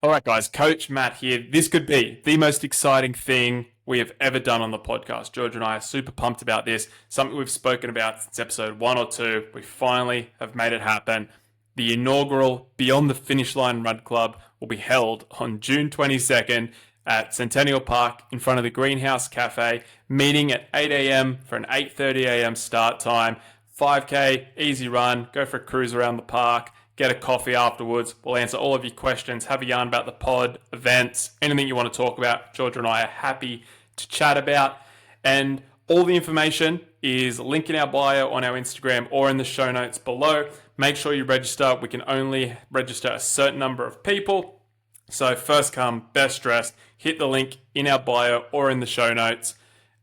All right, guys, Coach Matt here. This could be the most exciting thing we have ever done on the podcast. George and I are super pumped about this. Something we've spoken about since episode 1 or 2. We finally have made it happen. The inaugural Beyond the Finish Line Run Club will be held on June 22nd at Centennial Park in front of the Greenhouse Cafe, meeting at 8 a.m. for an 8:30 a.m. start time. 5K, easy run, go for a cruise around the park, get a coffee afterwards. We'll answer all of your questions, have a yarn about the pod, events, anything you want to talk about. Georgia and I are happy to chat about. And all the information is linked in our bio on our Instagram or in the show notes below. Make sure you register. We can only register a certain number of people. So first come, best dressed. Hit the link in our bio or in the show notes.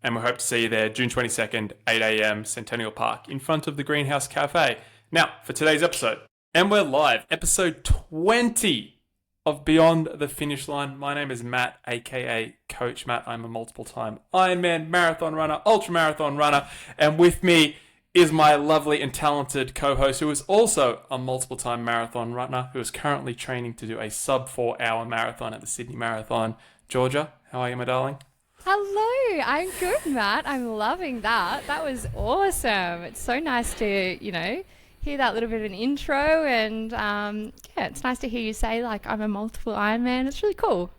And we hope to see you there June 22nd, 8 a.m. Centennial Park in front of the Greenhouse Cafe. Now, for today's episode. And we're live, episode 20 of Beyond the Finish Line. My name is Matt, aka Coach Matt. I'm a multiple-time Ironman marathon runner, ultra-marathon runner, and with me is my lovely and talented co-host who is also a multiple-time marathon runner who is currently training to do a sub-4-hour marathon at the Sydney Marathon. Georgia, how are you, my darling? Hello, I'm good, Matt. I'm loving that. That was awesome. It's so nice to, hear that little bit of an intro, and it's nice to hear you say I'm a multiple Ironman. It's really cool.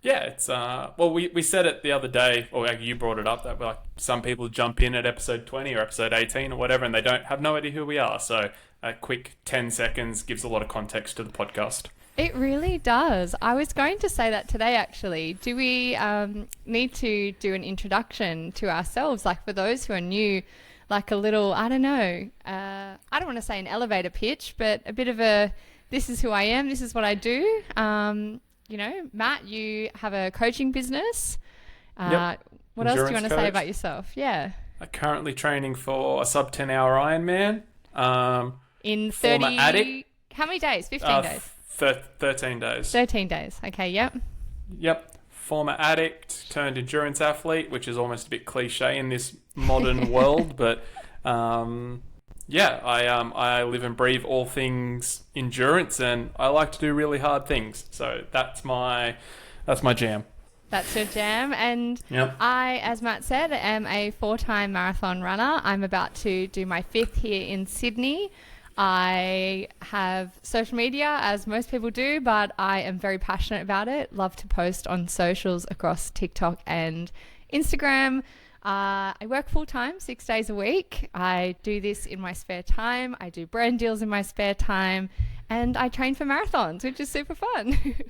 Yeah, it's we said it the other day, or you brought it up, that some people jump in at episode 20 or episode 18 or whatever, and they don't have no idea who we are. So a quick 10 seconds gives a lot of context to the podcast. It really does. I was going to say that today, actually. Do we need to do an introduction to ourselves, for those who are new? A little, I don't know, I don't want to say an elevator pitch, but a bit of a, this is who I am, this is what I do. Matt, you have a coaching business. Yep. What else do you want to say about yourself? Yeah. I'm currently training for a sub 10 hour Ironman. In 30, addict. How many days? 15 days? 13 days. 13 days. Okay, yep. Yep. Former addict turned endurance athlete, which is almost a bit cliche in this modern world, but I live and breathe all things endurance, and I like to do really hard things. So that's my jam. That's your jam. And yep. I, as Matt said, am a 4-time marathon runner. I'm about to do my 5th here in Sydney. I have social media, as most people do, but I am very passionate about it. Love to post on socials across TikTok and Instagram. I work full-time, 6 days a week. I do this in my spare time. I do brand deals in my spare time. And I train for marathons, which is super fun. Do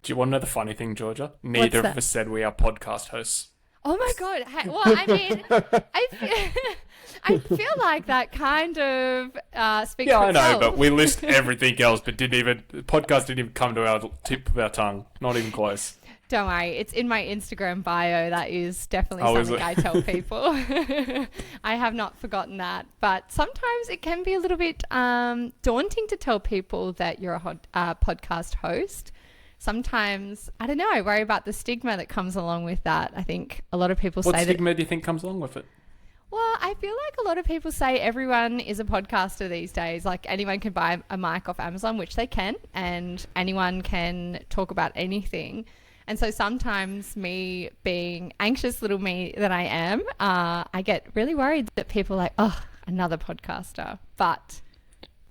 you want to know the funny thing, Georgia? Neither of us said we are podcast hosts. Oh my God. Well, I mean, I feel like that kind of speaks for itself. Yeah, I know, but we list everything else, but the podcast didn't even come to our tip of our tongue. Not even close. Don't worry, it's in my Instagram bio. That is definitely something I tell people. I have not forgotten that. But sometimes it can be a little bit daunting to tell people that you're a podcast host. Sometimes, I don't know, I worry about the stigma that comes along with that. I think a lot of people say that... What stigma do you think comes along with it? Well, I feel like a lot of people say everyone is a podcaster these days. Anyone can buy a mic off Amazon, which they can, and anyone can talk about anything. And so sometimes me being anxious little me that I am, I get really worried that people are like, oh, another podcaster. But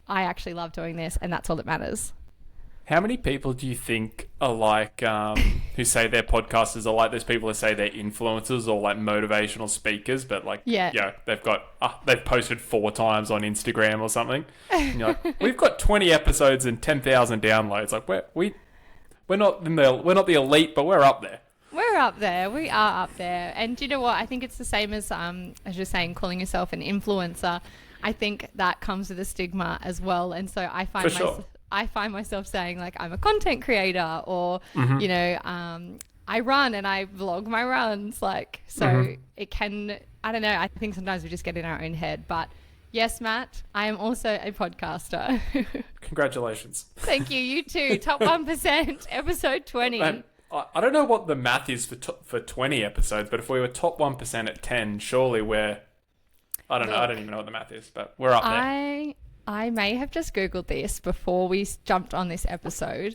I actually love doing this, and that's all that matters. How many people do you think are who say they're podcasters are like those people who say they're influencers or motivational speakers, but they've posted 4 times on Instagram or something? And you're like, we've got 20 episodes and 10,000 downloads. We're not the elite, but we're up there. We're up there. We are up there. And do you know what? I think it's the same as you're saying, calling yourself an influencer. I think that comes with a stigma as well. And so I find myself saying I'm a content creator, or I run and I vlog my runs. It can, I don't know, I think sometimes we just get in our own head. But yes, Matt, I am also a podcaster. Congratulations. Thank you. You too. Top 1%, episode 20. I don't know what the math is for 20 episodes, but if we were top 1% at 10, surely we're... I don't know. I don't even know what the math is, but we're up there. I may have just Googled this before we jumped on this episode,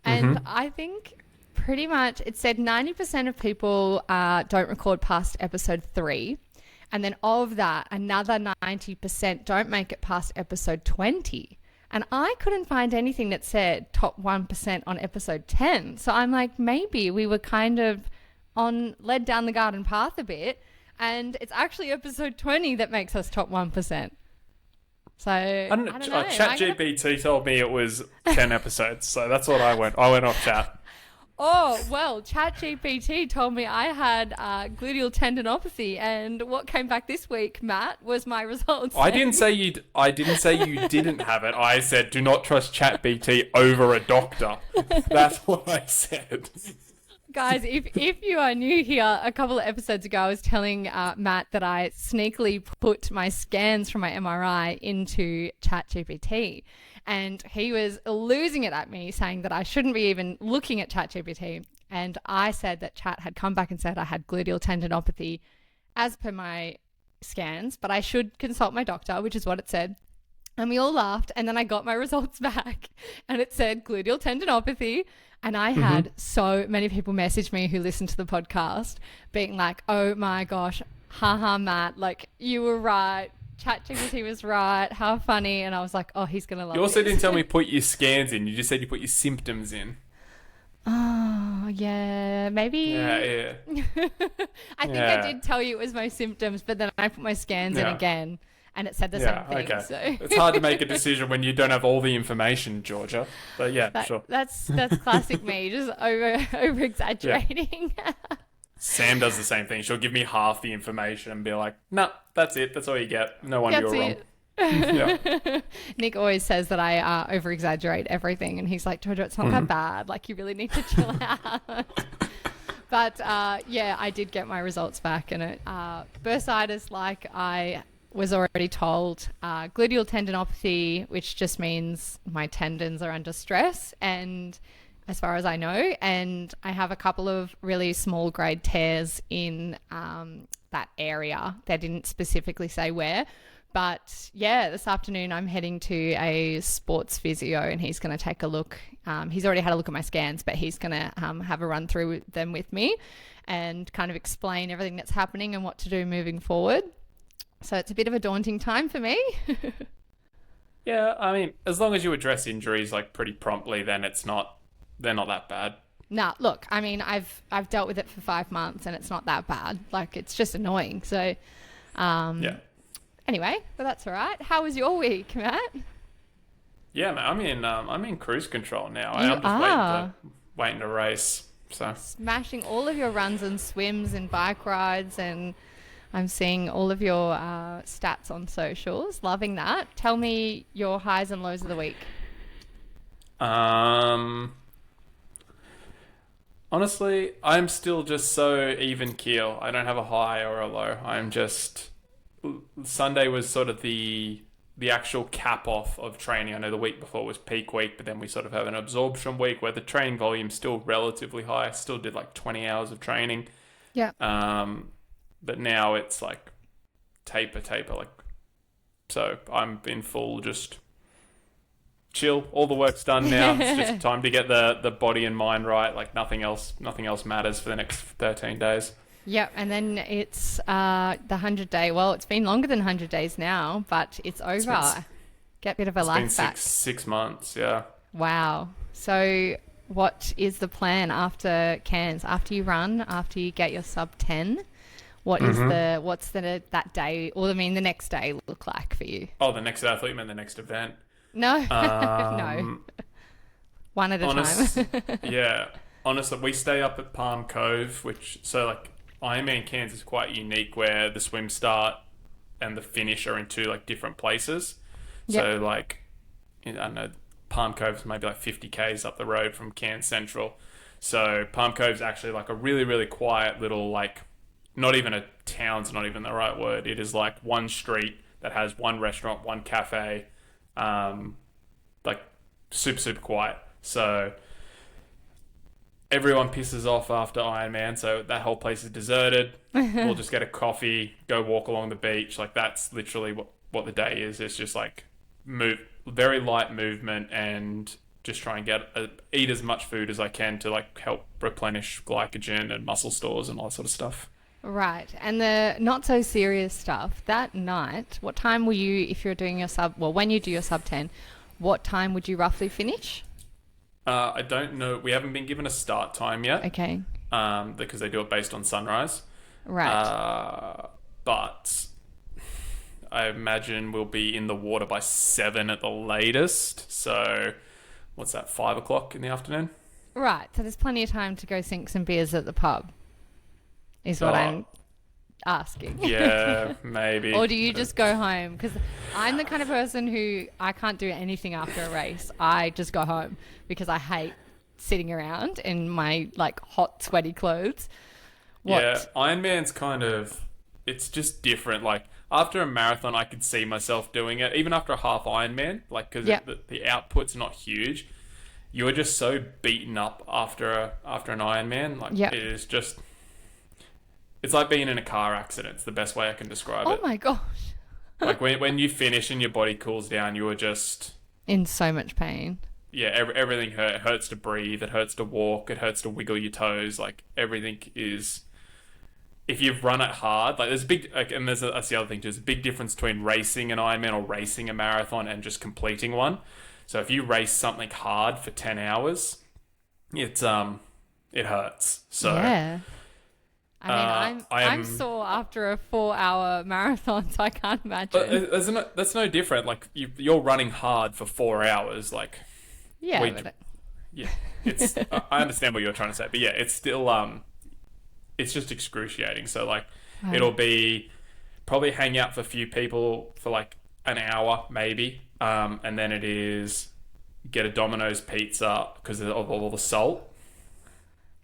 And I think pretty much it said 90% of people don't record past episode 3. And then of that, another 90% don't make it past episode 20. And I couldn't find anything that said top 1% on episode 10. So I'm like, maybe we were kind of led down the garden path a bit. And it's actually episode 20 that makes us top 1%. So I don't know. ChatGPT told me it was 10 episodes. So that's what I went off chat. Oh, well, ChatGPT told me I had gluteal tendinopathy, and what came back this week, Matt, was my results. I didn't say you didn't have it. I said do not trust ChatGPT over a doctor. That's what I said. Guys, if you are new here, a couple of episodes ago, I was telling Matt that I sneakily put my scans from my MRI into ChatGPT. And he was losing it at me, saying that I shouldn't be even looking at ChatGPT. And I said that Chat had come back and said I had gluteal tendinopathy as per my scans, but I should consult my doctor, which is what it said. And we all laughed. And then I got my results back and it said gluteal tendinopathy. And I had so many people message me who listened to the podcast being like, oh my gosh, haha, Matt, like you were right. ChatGPT was right. How funny. And I was like, oh, he's going to love it. You also didn't tell me put your scans in. You just said you put your symptoms in. Oh, yeah. Maybe. Yeah. I think I did tell you it was my symptoms, but then I put my scans in again and it said the same thing. Okay. So. It's hard to make a decision when you don't have all the information, Georgia. But yeah, sure. That's classic me, just over exaggerating. Yeah. Sam does the same thing. She'll give me half the information and be like, "No, that's it. That's all you get. No wonder you're wrong." Yeah. Nick always says that I over exaggerate everything, and he's like, "Jojo, it's not that bad. Like, you really need to chill out." But I did get my results back, and it bursitis, like I was already told, gluteal tendinopathy, which just means my tendons are under stress, and as far as I know, and I have a couple of really small grade tears in that area. They didn't specifically say where, but yeah, this afternoon I'm heading to a sports physio and he's going to take a look. He's already had a look at my scans, but he's going to have a run through them with me and kind of explain everything that's happening and what to do moving forward. So it's a bit of a daunting time for me. Yeah, I mean, as long as you address injuries like pretty promptly, then they're not that bad. Nah, look, I mean, I've dealt with it for 5 months and it's not that bad. Like, it's just annoying. So, Anyway, but that's all right. How was your week, Matt? Yeah, man, I'm in cruise control now. I'm just waiting to race. So smashing all of your runs and swims and bike rides, and I'm seeing all of your stats on socials. Loving that. Tell me your highs and lows of the week. Honestly, I'm still just so even keel. I don't have a high or a low. I'm just... Sunday was sort of the actual cap off of training. I know the week before was peak week, but then we sort of have an absorption week where the training volume's still relatively high. I still did like 20 hours of training. Yeah. But now it's like taper, like... So I'm in full just... chill. All the work's done now. It's just time to get the body and mind right. Like nothing else matters for the next 13 days. Yep, and then it's the 100-day. Well, it's been longer than 100 days now, but it's over. Get a bit of a life back. It's been 6 months, yeah. Wow. So what is the plan after Cairns? After you run, after you get your sub 10, what's that day, or I mean the next day look like for you? Oh, the next day? I thought you meant the next event. No, no. One at a time. Yeah. Honestly, we stay up at Palm Cove, Ironman Cairns is quite unique where the swim start and the finish are in two like different places. Yep. So like, I don't know, Palm Cove is maybe like 50 k's up the road from Cairns Central. So Palm Cove's actually like a really, really quiet little like, not even a town's not even the right word. It is like one street that has one restaurant, one cafe, like super, super quiet. So everyone pisses off after Ironman, so that whole place is deserted. We'll just get a coffee, go walk along the beach. Like that's literally what the day is. It's just like very light movement and just try and eat as much food as I can to like help replenish glycogen and muscle stores and all that sort of stuff. Right. And the not so serious stuff, that night, what time will you, if you're doing your when you do your sub 10, what time would you roughly finish? I don't know. We haven't been given a start time yet. Okay. Because they do it based on sunrise. Right. But I imagine we'll be in the water by 7 at the latest. So what's that, 5 o'clock in the afternoon? Right. So there's plenty of time to go sink some beers at the pub, is what I'm asking. Yeah, maybe. Or do you just go home? Because I'm the kind of person who I can't do anything after a race. I just go home because I hate sitting around in my like hot, sweaty clothes. Yeah, Ironman's it's just different. Like after a marathon, I could see myself doing it. Even after a half Ironman, like because the output's not huge. You're just so beaten up after an Ironman. Like it is just. It's like being in a car accident. It's the best way I can describe it. Oh my gosh. Like when you finish and your body cools down, you are just... in so much pain. Yeah, everything hurts. It hurts to breathe. It hurts to walk. It hurts to wiggle your toes. Like everything is... If you've run it hard, like there's a big... and that's the other thing too. There's a big difference between racing an Ironman or racing a marathon and just completing one. So if you race something hard for 10 hours, it hurts. So... yeah. I mean, I'm sore after a 4-hour marathon, so I can't imagine. But that's no different. Like you're running hard for 4 hours. Like yeah, it's. I understand what you're trying to say, but yeah, it's still it's just excruciating. So like, it'll be probably hang out for a few people for like an hour maybe, and then it is get a Domino's pizza because of all the salt.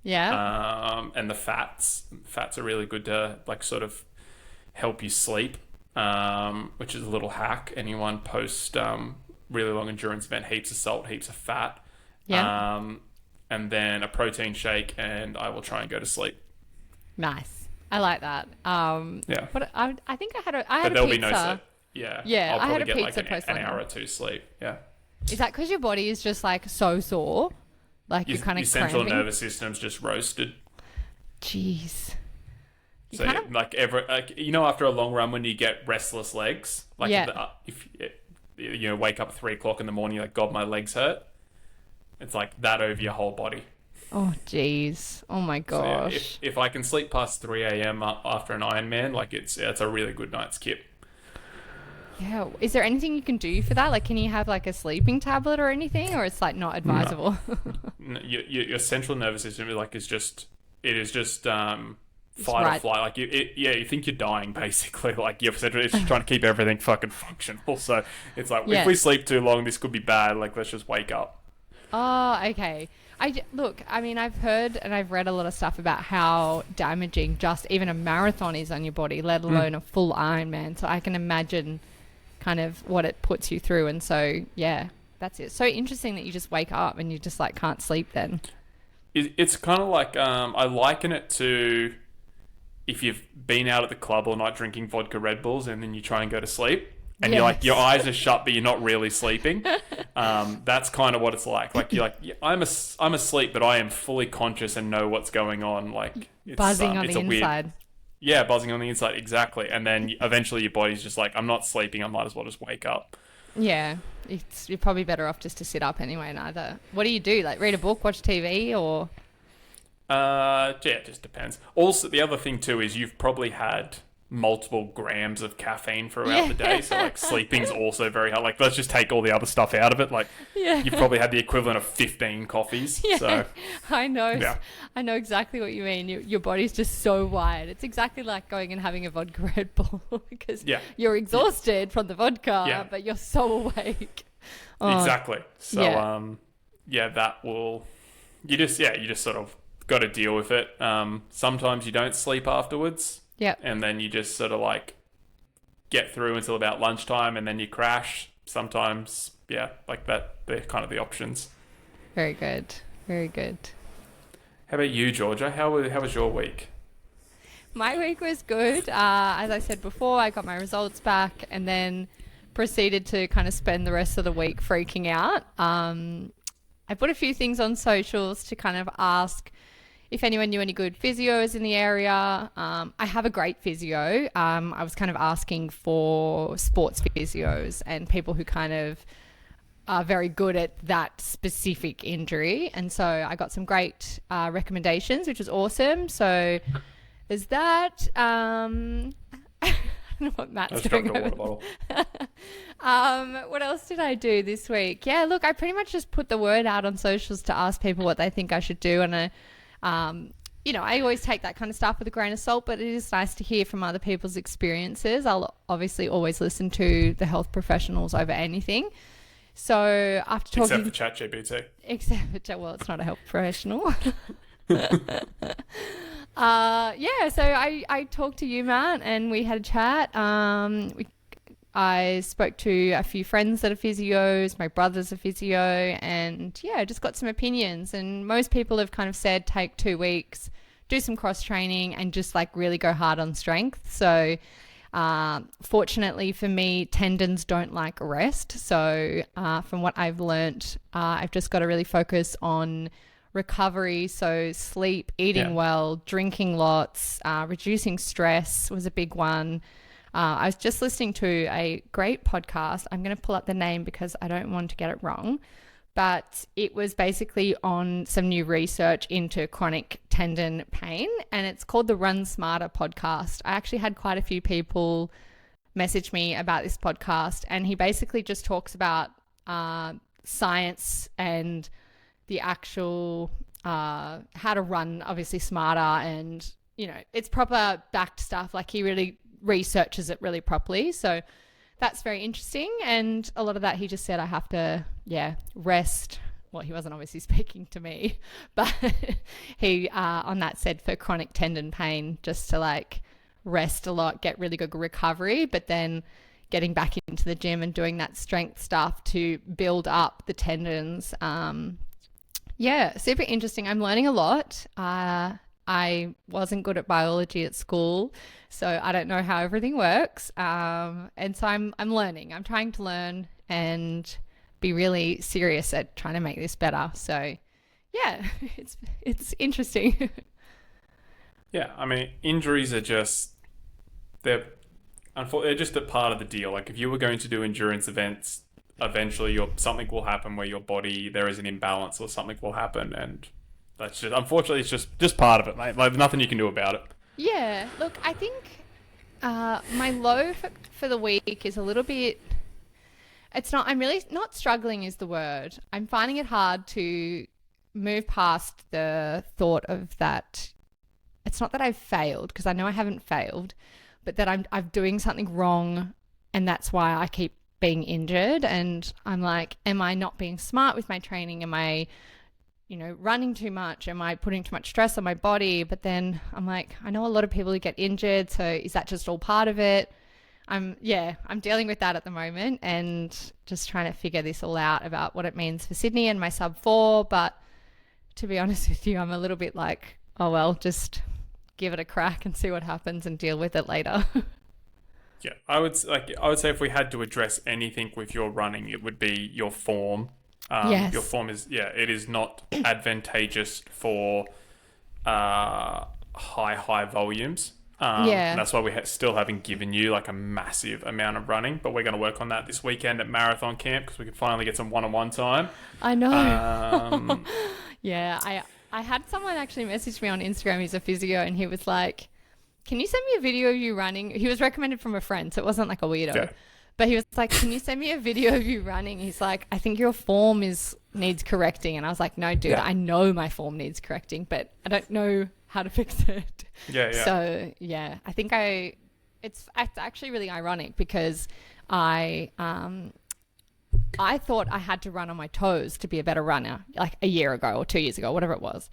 Yeah. And the fats are really good to like sort of help you sleep, which is a little hack. Anyone post really long endurance event, heaps of salt, heaps of fat. Yeah. And then a protein shake, and I will try and go to sleep. Nice. I like that. Yeah. But I think I had a But there'll pizza. be no sleep. Yeah. Yeah, I'll I had probably a get pizza like an hour or two sleep. Yeah. Is that because your body is just like so sore? Like you're kind of your central cramping? nervous system's just roasted. Jeez. So after a long run when you get restless legs, like if you wake up at 3 o'clock in the morning, you're like, God, my legs hurt. It's like that over your whole body. Oh jeez. Oh my gosh. So if I can sleep past 3 a.m. after an Ironman, like it's a really good night's kip. Yeah. Is there anything you can do for that? Like, can you have like a sleeping tablet or anything, or it's like not advisable? No, your central nervous system is just fight or flight. Like you think you're dying basically. Like it's just trying to keep everything fucking functional. So it's like if we sleep too long, this could be bad. Like let's just wake up. Oh, okay. Look, I mean, I've heard and I've read a lot of stuff about how damaging just even a marathon is on your body, let alone a full Ironman. So I can imagine kind of what it puts you through. And so, yeah, that's it. So interesting that you just wake up and you just like can't sleep then. It's kind of like, I liken it to if you've been out at the club all night drinking vodka Red Bulls and then you try and go to sleep and you're like, your eyes are shut, but you're not really sleeping. That's kind of what it's like. Like you're like, I'm asleep, but I am fully conscious and know what's going on. Like it's buzzing on the inside. Yeah, buzzing on the inside, exactly. And then eventually your body's just like, I'm not sleeping, I might as well just wake up. Yeah, you're probably better off just to sit up anyway, neither. What do you do? Like read a book, watch TV, or? Yeah, it just depends. Also, the other thing too is you've probably had multiple grams of caffeine throughout the day, so like sleeping's also very hard. Like let's just take all the other stuff out of it. Like you've probably had the equivalent of 15 coffees. Yeah, so I know. Yeah. I know exactly what you mean. Your body's just so wired. It's exactly like going and having a vodka Red Bull because you're exhausted from the vodka, but you're so awake. Exactly. So that will you just sort of got to deal with it. Sometimes you don't sleep afterwards. Yeah. And then you just sort of like get through until about lunchtime and then you crash. Sometimes, like that, they're kind of the options. Very good. Very good. How about you, Georgia? How was your week? My week was good. As I said before, I got my results back and then proceeded to kind of spend the rest of the week freaking out. I put a few things on socials to kind of ask if anyone knew any good physios in the area. I have a great physio. I was kind of asking for sports physios and people who kind of are very good at that specific injury. And so I got some great recommendations, which was awesome. So there's that. I don't know what Matt's doing. Water bottle. What else did I do this week? Yeah, look, I pretty much just put the word out on socials to ask people what they think I should do. And I always take that kind of stuff with a grain of salt, but it is nice to hear from other people's experiences. I'll obviously always listen to the health professionals over anything. So after talking... Except for ChatGPT. Well, it's not a health professional. So I talked to you, Matt, and we had a chat. I spoke to a few friends that are physios, my brother's a physio, and just got some opinions. And most people have kind of said take 2 weeks, do some cross training, and just like really go hard on strength. So fortunately for me, tendons don't like rest. So from what I've learnt, I've just got to really focus on recovery. So sleep, eating well, drinking lots, reducing stress was a big one. I was just listening to a great podcast. I'm going to pull up the name because I don't want to get it wrong. But it was basically on some new research into chronic tendon pain, and it's called the Run Smarter podcast. I actually had quite a few people message me about this podcast, and he basically just talks about science and the actual how to run obviously smarter, and it's proper backed stuff. Like he really researches it really properly, so that's very interesting. And a lot of that he just said I have to rest. Well, he wasn't obviously speaking to me, but he on that said for chronic tendon pain just to like rest a lot, get really good recovery, but then getting back into the gym and doing that strength stuff to build up the tendons. Super interesting. I'm learning a lot. I wasn't good at biology at school, so I don't know how everything works. And so I'm learning. I'm trying to learn and be really serious at trying to make this better. So it's interesting. Yeah, I mean, injuries are they're just a part of the deal. Like if you were going to do endurance events, eventually something will happen where your body, there is an imbalance or something will happen, and that's just, unfortunately, it's just part of it, mate. Like, nothing you can do about it. Yeah, look, I think my low for the week is a little bit... I'm really not struggling is the word. I'm finding it hard to move past the thought of that. It's not that I've failed, because I know I haven't failed, but that I'm doing something wrong, and that's why I keep being injured. And I'm like, am I not being smart with my training? Am I... running too much? Am I putting too much stress on my body? But then I'm like, I know a lot of people who get injured, so is that just all part of it? I'm dealing with that at the moment and just trying to figure this all out about what it means for Sydney and my sub 4. But to be honest with you, I'm a little bit like, oh well, just give it a crack and see what happens and deal with it later. Yeah, I would say if we had to address anything with your running, it would be your form. Yes. Your form is, it is not advantageous for high volumes. And that's why we still haven't given you like a massive amount of running, but we're going to work on that this weekend at marathon camp because we can finally get some one-on-one time. I know. I had someone actually message me on Instagram. He's a physio, and he was like, can you send me a video of you running? He was recommended from a friend, so it wasn't like a weirdo. Yeah. But he was like, can you send me a video of you running? He's like, I think your form needs correcting. And I was like, no, dude, I know my form needs correcting, but I don't know how to fix it. Yeah. So, I think it's actually really ironic because I thought I had to run on my toes to be a better runner, like a year ago or 2 years ago, whatever it was.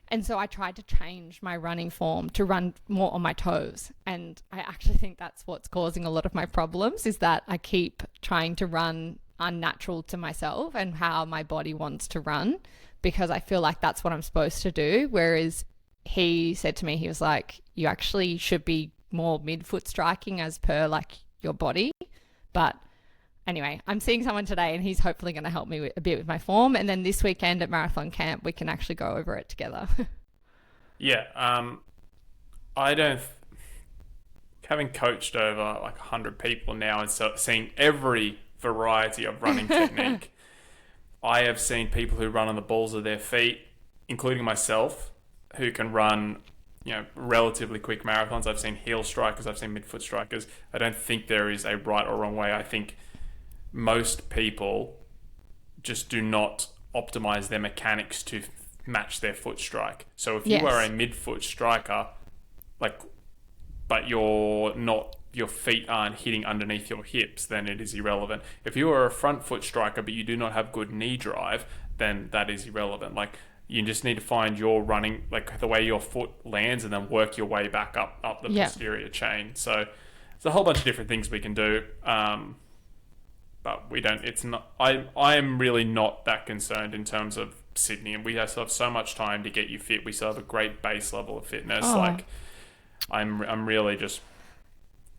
And so I tried to change my running form to run more on my toes. And I actually think that's what's causing a lot of my problems, is that I keep trying to run unnatural to myself and how my body wants to run, because I feel like that's what I'm supposed to do. Whereas he said to me, he was like, you actually should be more midfoot striking as per like your body. But anyway, I'm seeing someone today and he's hopefully going to help me a bit with my form. And then this weekend at marathon camp, we can actually go over it together. Yeah. I don't. Having coached over like 100 people now and seeing every variety of running technique, I have seen people who run on the balls of their feet, including myself, who can run, relatively quick marathons. I've seen heel strikers, I've seen midfoot strikers. I don't think there is a right or wrong way. I think most people just do not optimize their mechanics to match their foot strike. So if you are a midfoot striker, but your feet aren't hitting underneath your hips, then it is irrelevant. If you are a front foot striker but you do not have good knee drive, then that is irrelevant. Like, you just need to find your running, like the way your foot lands, and then work your way back up the posterior chain. So there's a whole bunch of different things we can do. But we don't, it's not, I am really not that concerned in terms of Sydney, and we still have so much time to get you fit. We still have a great base level of fitness. I'm really just,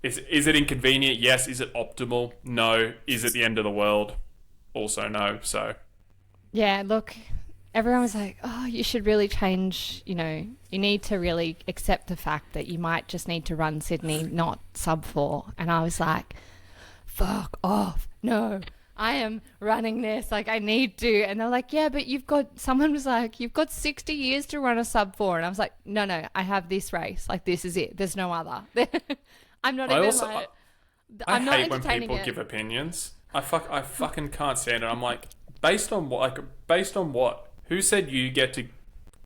is it inconvenient? Yes. Is it optimal? No. Is it the end of the world? Also no. So yeah, look, everyone was like, oh, you should really change, you need to really accept the fact that you might just need to run Sydney, not sub 4. And I was like, fuck off. No, I am running this. Like, I need to. And they're like, yeah, but someone was like, you've got 60 years to run a sub 4. And I was like, no, I have this race. Like, this is it. There's no other. I'm not even like, I'm not hate when entertaining people it. give opinions. I fucking can't stand it. I'm like, based on what? Based on what? Who said you get to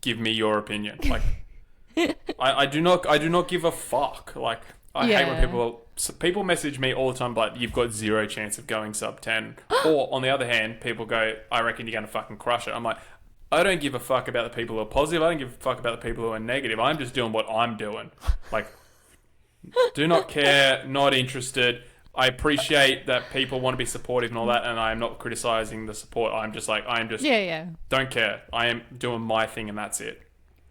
give me your opinion? Like, I do not give a fuck. Like, I hate when people message me all the time like, you've got 0 chance of going sub 10. Or on the other hand, people go, I reckon you're going to fucking crush it. I'm like, I don't give a fuck about the people who are positive. I don't give a fuck about the people who are negative. I'm just doing what I'm doing. Like, do not care, not interested. I appreciate that people want to be supportive and all that, and I am not criticizing the support. I'm just like, don't care. I am doing my thing, and that's it.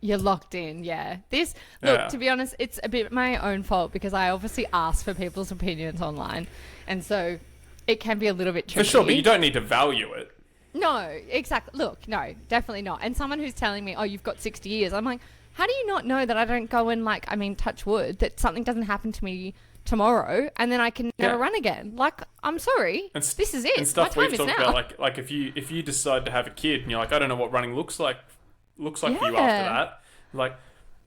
You're locked in, yeah. To be honest, it's a bit my own fault because I obviously ask for people's opinions online, and so it can be a little bit tricky. For sure, but you don't need to value it. No, exactly. Look, no, definitely not. And someone who's telling me, oh, you've got 60 years, I'm like, how do you not know that I don't go and touch wood, that something doesn't happen to me tomorrow and then I can never run again? Like, I'm sorry, this is it. And stuff my we've time talked is now. about, like if you decide to have a kid and you're like, I don't know what running looks like for you after that. Like,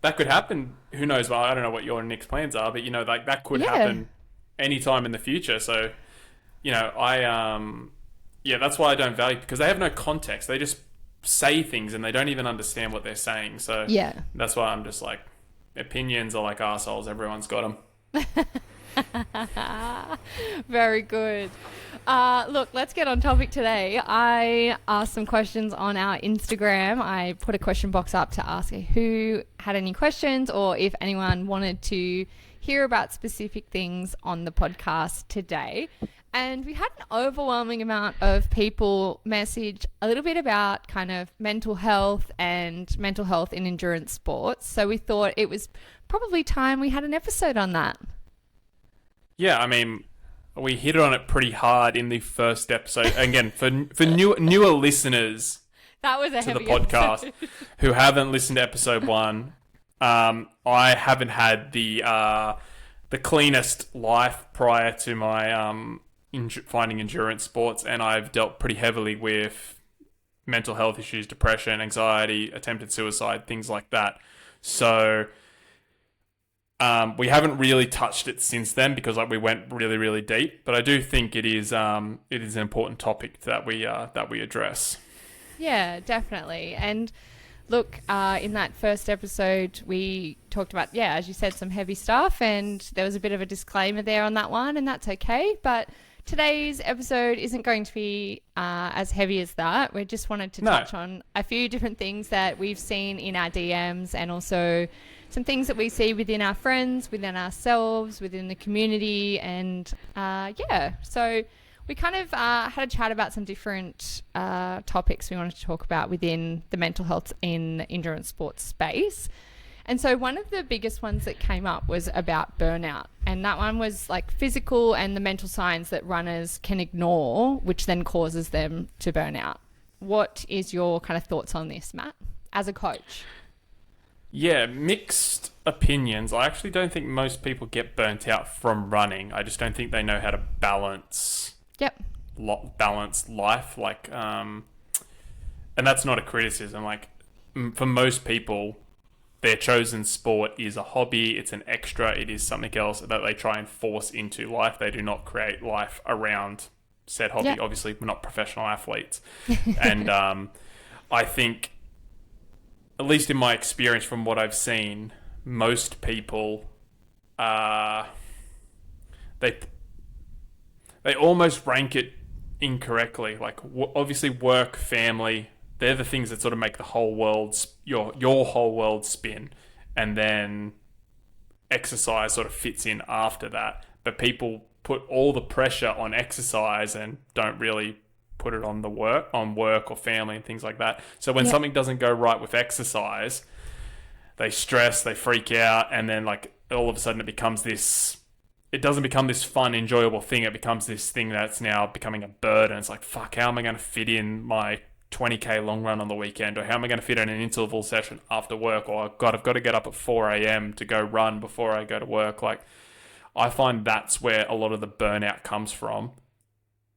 that could happen. Who knows? Well, I don't know what your next plans are, but like that could happen anytime in the future. So, that's why I don't value, because they have no context. They just say things and they don't even understand what they're saying. So that's why I'm just like, opinions are like assholes. Everyone's got them. Very good. Look, let's get on topic today. I asked some questions on our Instagram. I put a question box up to ask who had any questions or if anyone wanted to hear about specific things on the podcast today. And we had an overwhelming amount of people message a little bit about kind of mental health and mental health in endurance sports. So we thought it was probably time we had an episode on that. Yeah, I mean, we hit on it pretty hard in the first episode. Again, for newer listeners that was to the podcast who haven't listened to episode 1, I haven't had the cleanest life prior to my finding endurance sports, and I've dealt pretty heavily with mental health issues, depression, anxiety, attempted suicide, things like that. So we haven't really touched it since then because we went really, really deep. But I do think it is an important topic that we address. Yeah, definitely. And look, in that first episode, we talked about, as you said, some heavy stuff, and there was a bit of a disclaimer there on that one, and that's okay. But today's episode isn't going to be as heavy as that. We just wanted to touch on a few different things that we've seen in our DMs, and also some things that we see within our friends, within ourselves, within the community. And so we kind of had a chat about some different topics we wanted to talk about within the mental health in endurance sports space. And so one of the biggest ones that came up was about burnout. And that one was like physical and the mental signs that runners can ignore, which then causes them to burn out. What is your kind of thoughts on this, Matt, as a coach? Yeah, mixed opinions. I actually don't think most people get burnt out from running. I just don't think they know how to balance life. Like, and that's not a criticism. Like, for most people, their chosen sport is a hobby. It's an extra. It is something else that they try and force into life. They do not create life around said hobby. Obviously, we're not professional athletes. And I think, at least in my experience from what I've seen, most people, they almost rank it incorrectly. Like, obviously work, family, they're the things that sort of make the whole world, your whole world spin. And then exercise sort of fits in after that. But people put all the pressure on exercise and don't really put it on work or family and things like that. So when something doesn't go right with exercise, they stress, they freak out, and then like all of a sudden it doesn't become this fun, enjoyable thing. It becomes this thing that's now becoming a burden. It's like, fuck, how am I going to fit in my 20k long run on the weekend? Or how am I going to fit in an interval session after work? Or God, I've got to get up at 4 a.m. to go run before I go to work. Like, I find that's where a lot of the burnout comes from,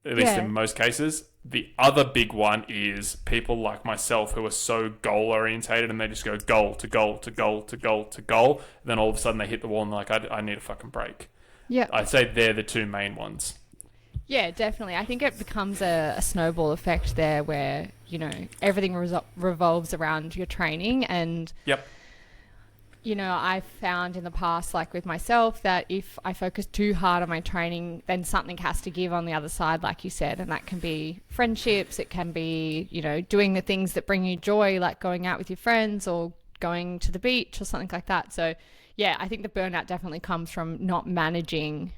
at least in most cases. The other big one is people like myself who are so goal orientated and they just go goal to goal to goal to goal to goal. And then all of a sudden they hit the wall and they're like, I need a fucking break. Yeah. I'd say they're the two main ones. Yeah, definitely. I think it becomes a snowball effect there where, you know, everything revolves around your training. And, you know, I found in the past, like with myself, that if I focus too hard on my training, then something has to give on the other side, like you said. And that can be friendships. It can be, you know, doing the things that bring you joy, like going out with your friends or going to the beach or something like that. So, yeah, I think the burnout definitely comes from not managing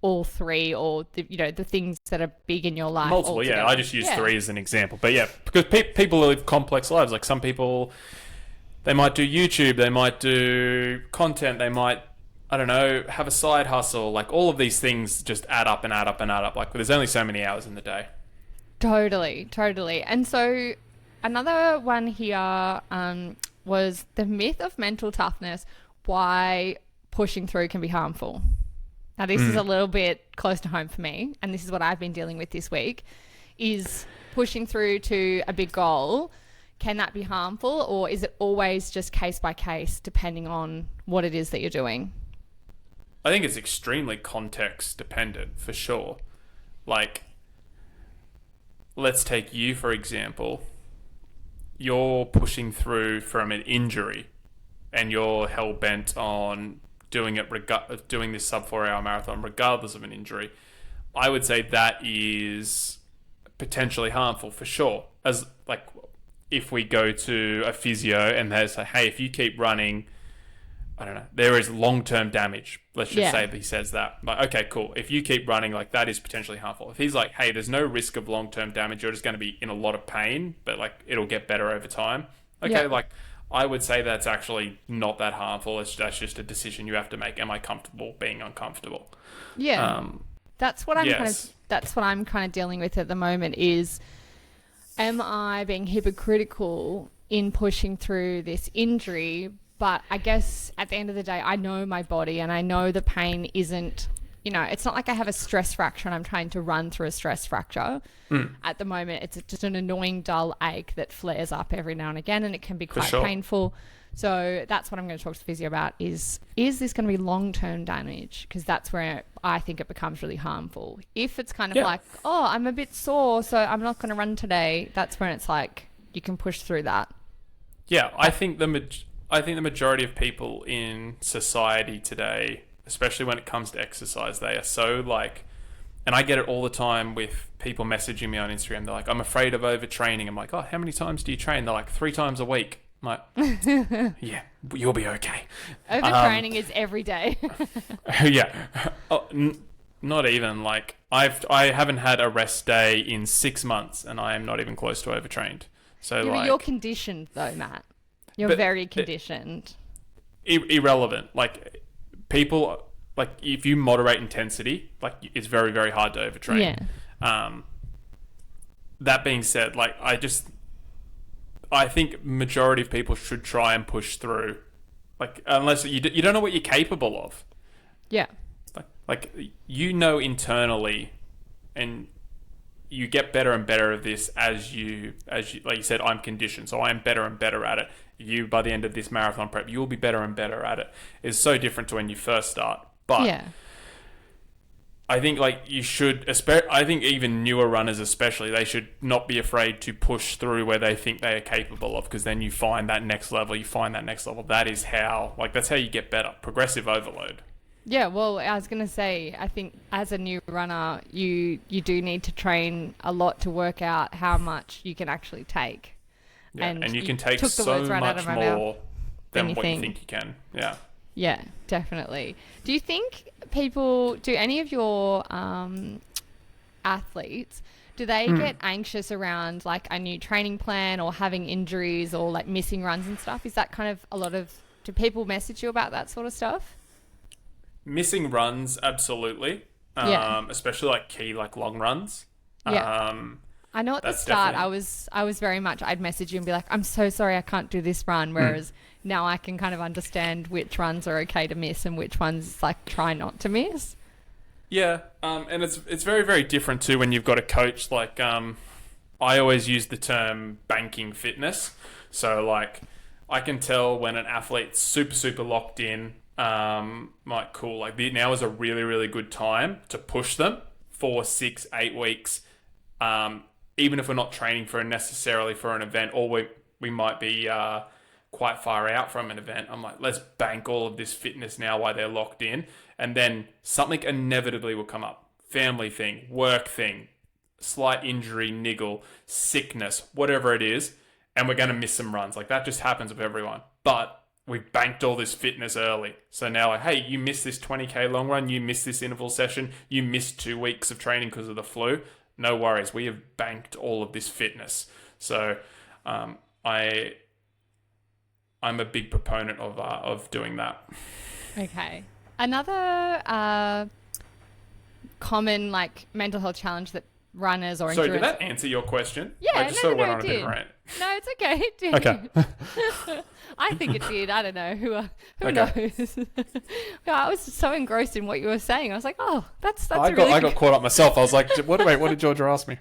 all three, or the things that are big in your life. Multiple, I just use three as an example. But yeah, because people live complex lives. Like some people, they might do YouTube, they might do content, they might, I don't know, have a side hustle. Like all of these things just add up and add up and add up. Like there's only so many hours in the day. Totally. And so another one here was the myth of mental toughness, why pushing through can be harmful. Now, this is a little bit close to home for me, and this is what I've been dealing with this week, is pushing through to a big goal. Can that be harmful, or is it always just case by case depending on what it is that you're doing? I think it's extremely context dependent, for sure. Like, let's take you, for example. You're pushing through from an injury, and you're hell-bent on doing this sub 4 hour marathon regardless of an injury. I would say that is potentially harmful for sure. As like if we go to a physio and they say, hey, if you keep running, I don't know, there is long-term damage. Let's just say that he says that. Like, okay, cool. If you keep running, like that is potentially harmful. If he's like, hey, there's no risk of long-term damage, you're just going to be in a lot of pain, but like it'll get better over time. Okay, like I would say that's actually not that harmful. That's just a decision you have to make. Am I comfortable being uncomfortable? Yeah. That's what I'm kind of dealing with at the moment is, am I being hypocritical in pushing through this injury? But I guess at the end of the day, I know my body and I know the pain isn't, you know, it's not like I have a stress fracture and I'm trying to run through a stress fracture. At the moment, it's just an annoying, dull ache that flares up every now and again, and it can be quite painful. So that's what I'm going to talk to the physio about is this going to be long-term damage? Because that's where I think it becomes really harmful. If it's kind of like, oh, I'm a bit sore, so I'm not going to run today, that's when it's like you can push through that. Yeah, I think the majority of people in society today, especially when it comes to exercise, they are so like, and I get it all the time with people messaging me on Instagram. They're like, I'm afraid of overtraining. I'm like, oh, how many times do you train? They're like, 3 times a week. I'm like, yeah, you'll be okay. Overtraining is every day. Not even like I haven't had a rest day in 6 months, and I am not even close to overtrained. So but you're conditioned though, Matt. You're very conditioned. irrelevant. Like people, like if you moderate intensity, like it's very, very hard to overtrain. Yeah. That being said, like I think majority of people should try and push through, like unless you don't know what you're capable of. Yeah. Like you know internally, and you get better and better at this as you like you said, I'm conditioned, so I'm better and better at it. You, by the end of this marathon prep, you'll be better and better at it. It's so different to when you first start. But Yeah. I think like you should, I think even newer runners especially, they should not be afraid to push through where they think they are capable of, because then you find that next level. That is how, like, that's how you get better. Progressive overload. Yeah, well, I was going to say, I think as a new runner, you do need to train a lot to work out how much you can actually take. Yeah, and you can take so much more than what you think you can. Yeah. Yeah, definitely. Do you think do any of your athletes, do they get anxious around like a new training plan or having injuries or like missing runs and stuff? Is that kind of do people message you about that sort of stuff? Missing runs, absolutely. Especially like key, like long runs. Yeah. I know at the start I was very much, I'd message you and be like, I'm so sorry I can't do this run. Whereas now I can kind of understand which runs are okay to miss and which ones like try not to miss. Yeah. And it's very, very different too when you've got a coach. Like, I always use the term banking fitness. So like I can tell when an athlete's super, super locked in, like cool, like now is a really, really good time to push them 4, 6, 8 weeks. Even if we're not training necessarily for an event, or we might be quite far out from an event, I'm like, let's bank all of this fitness now while they're locked in. And then something inevitably will come up. Family thing, work thing, slight injury, niggle, sickness, whatever it is. And we're going to miss some runs. Like that just happens with everyone. But we banked all this fitness early. So now, like, hey, you missed this 20K long run. You missed this interval session. You missed 2 weeks of training because of the flu. No worries. We have banked all of this fitness. So I'm a big proponent of doing that. Okay. Another common like mental health challenge that runners or Sorry, did that answer your question? Yeah, I just sort of went on it a bit of a rant. No, it's okay. It did. Okay. I think it did. I don't know. Who knows? I was so engrossed in what you were saying. I was like, oh, that's I got caught up myself. I was like, what did Georgia ask me?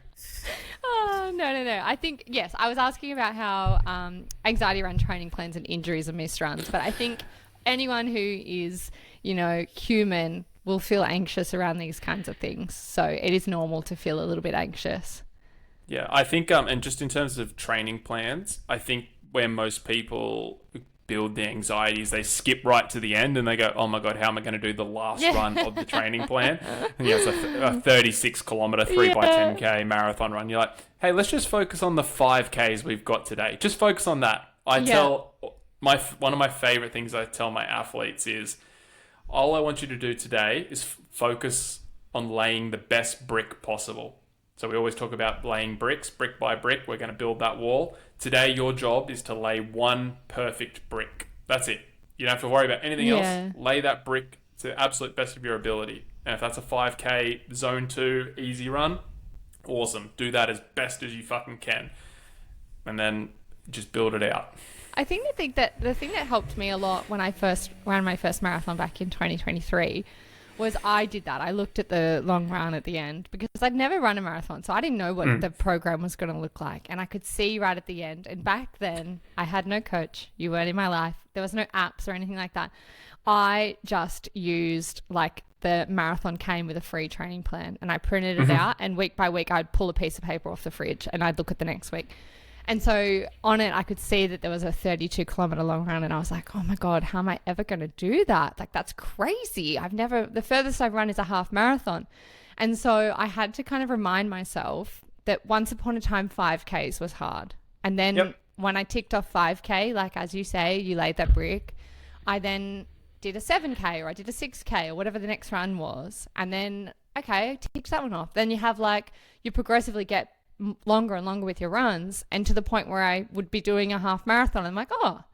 Oh, no. I think, yes, I was asking about how anxiety around training plans and injuries and missed runs. But I think anyone who is, human will feel anxious around these kinds of things. So it is normal to feel a little bit anxious. Yeah, I think, and just in terms of training plans, I think where most people build their anxieties, they skip right to the end and they go, oh my God, how am I going to do the last run of the training plan? And it's a 36 kilometer 3x10K marathon run. You're like, hey, let's just focus on the 5Ks we've got today. Just focus on that. One of my favorite things I tell my athletes is, all I want you to do today is focus on laying the best brick possible. So we always talk about laying bricks, brick by brick. We're going to build that wall. Today, your job is to lay one perfect brick. That's it. You don't have to worry about anything else. Lay that brick to the absolute best of your ability. And if that's a 5K zone 2 easy run, awesome. Do that as best as you fucking can. And then just build it out. I think the thing that helped me a lot when I first ran my first marathon back in 2023 was I did that. I looked at the long run at the end because I'd never run a marathon, so I didn't know what the program was going to look like. And I could see right at the end. And back then, I had no coach. You weren't in my life. There was no apps or anything like that. I just used like the marathon came with a free training plan, and I printed it out. And week by week, I'd pull a piece of paper off the fridge and I'd look at the next week. And so on it, I could see that there was a 32 kilometer long run, and I was like, oh my God, how am I ever going to do that? Like, that's crazy. The furthest I've run is a half marathon. And so I had to kind of remind myself that once upon a time, 5Ks was hard. And then when I ticked off 5K, like, as you say, you laid that brick, I then did a 7K or I did a 6K or whatever the next run was. And then, okay, I ticked that one off. Then you have like, you progressively get longer and longer with your runs, and to the point where I would be doing a half marathon. I'm like, oh,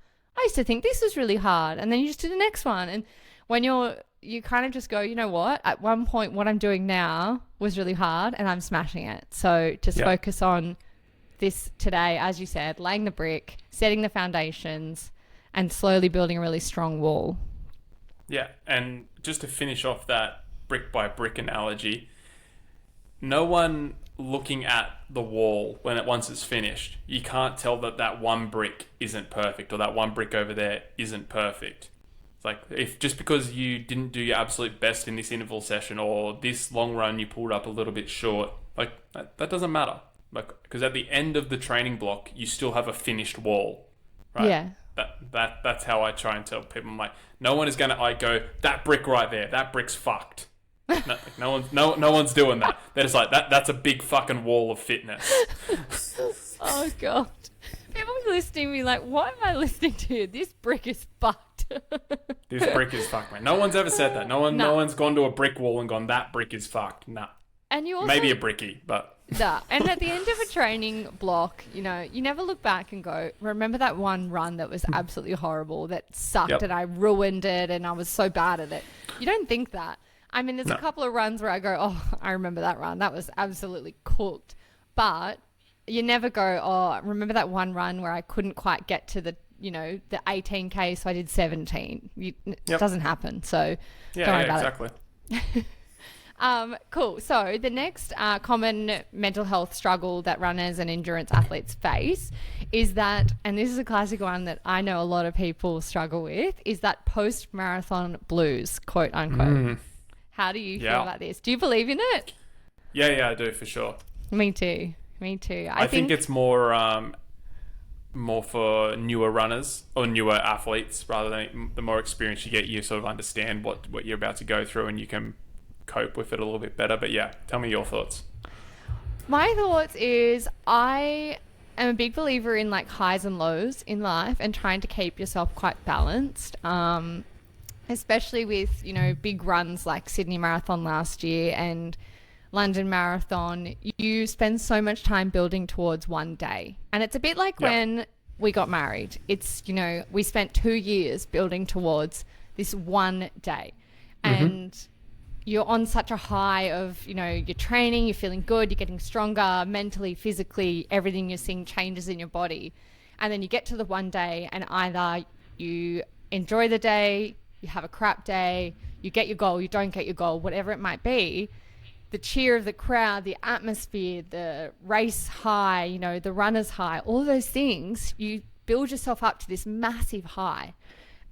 I used to think this was really hard. And then you just do the next one. And when you kind of just go, you know what, at one point, what I'm doing now was really hard and I'm smashing it. So just focus on this today, as you said, laying the brick, setting the foundations, and slowly building a really strong wall. Yeah. And just to finish off that brick by brick analogy, no one looking at the wall once it's finished, you can't tell that one brick isn't perfect or that one brick over there isn't perfect. It's like, if just because you didn't do your absolute best in this interval session or this long run you pulled up a little bit short, like that doesn't matter. Like, because at the end of the training block, you still have a finished wall, right? Yeah. That's how I try and tell people. I'm like, no one is gonna go, that brick right there, that brick's fucked. No one's doing that. They're just like, that's a big fucking wall of fitness. Oh god, people listening be like, what am I listening to? This brick is fucked. This brick is fucked, man. No one's ever said that. No one's gone to a brick wall and gone, that brick is fucked. Nah. And you also, maybe a bricky, but and at the end of a training block, you never look back and go, remember that one run that was absolutely horrible, that sucked, and I ruined it and I was so bad at it. You don't think that. I mean, there's a couple of runs where I go, oh, I remember that run. That was absolutely cooked. But you never go, oh, remember that one run where I couldn't quite get to the 18K, so I did 17. It doesn't happen. So don't worry about exactly. it. Cool. So the next common mental health struggle that runners and endurance athletes face is that, and this is a classic one that I know a lot of people struggle with, is that post-marathon blues, quote unquote. How do you feel about this? Do you believe in it? Yeah, I do, for sure. Me too. I think it's more for newer runners or newer athletes, rather than the more experience you get, you sort of understand what you're about to go through and you can cope with it a little bit better. But yeah, tell me your thoughts. My thoughts is, I am a big believer in like highs and lows in life and trying to keep yourself quite balanced. Especially with, big runs like Sydney Marathon last year and London Marathon, you spend so much time building towards one day. And it's a bit like when we got married. It's, we spent 2 years building towards this one day. And you're on such a high of, you're training, you're feeling good, you're getting stronger mentally, physically, everything you're seeing changes in your body. And then you get to the one day and either you enjoy the day, you have a crap day, you get your goal, you don't get your goal, whatever it might be, the cheer of the crowd, the atmosphere, the race high, the runner's high, all those things, you build yourself up to this massive high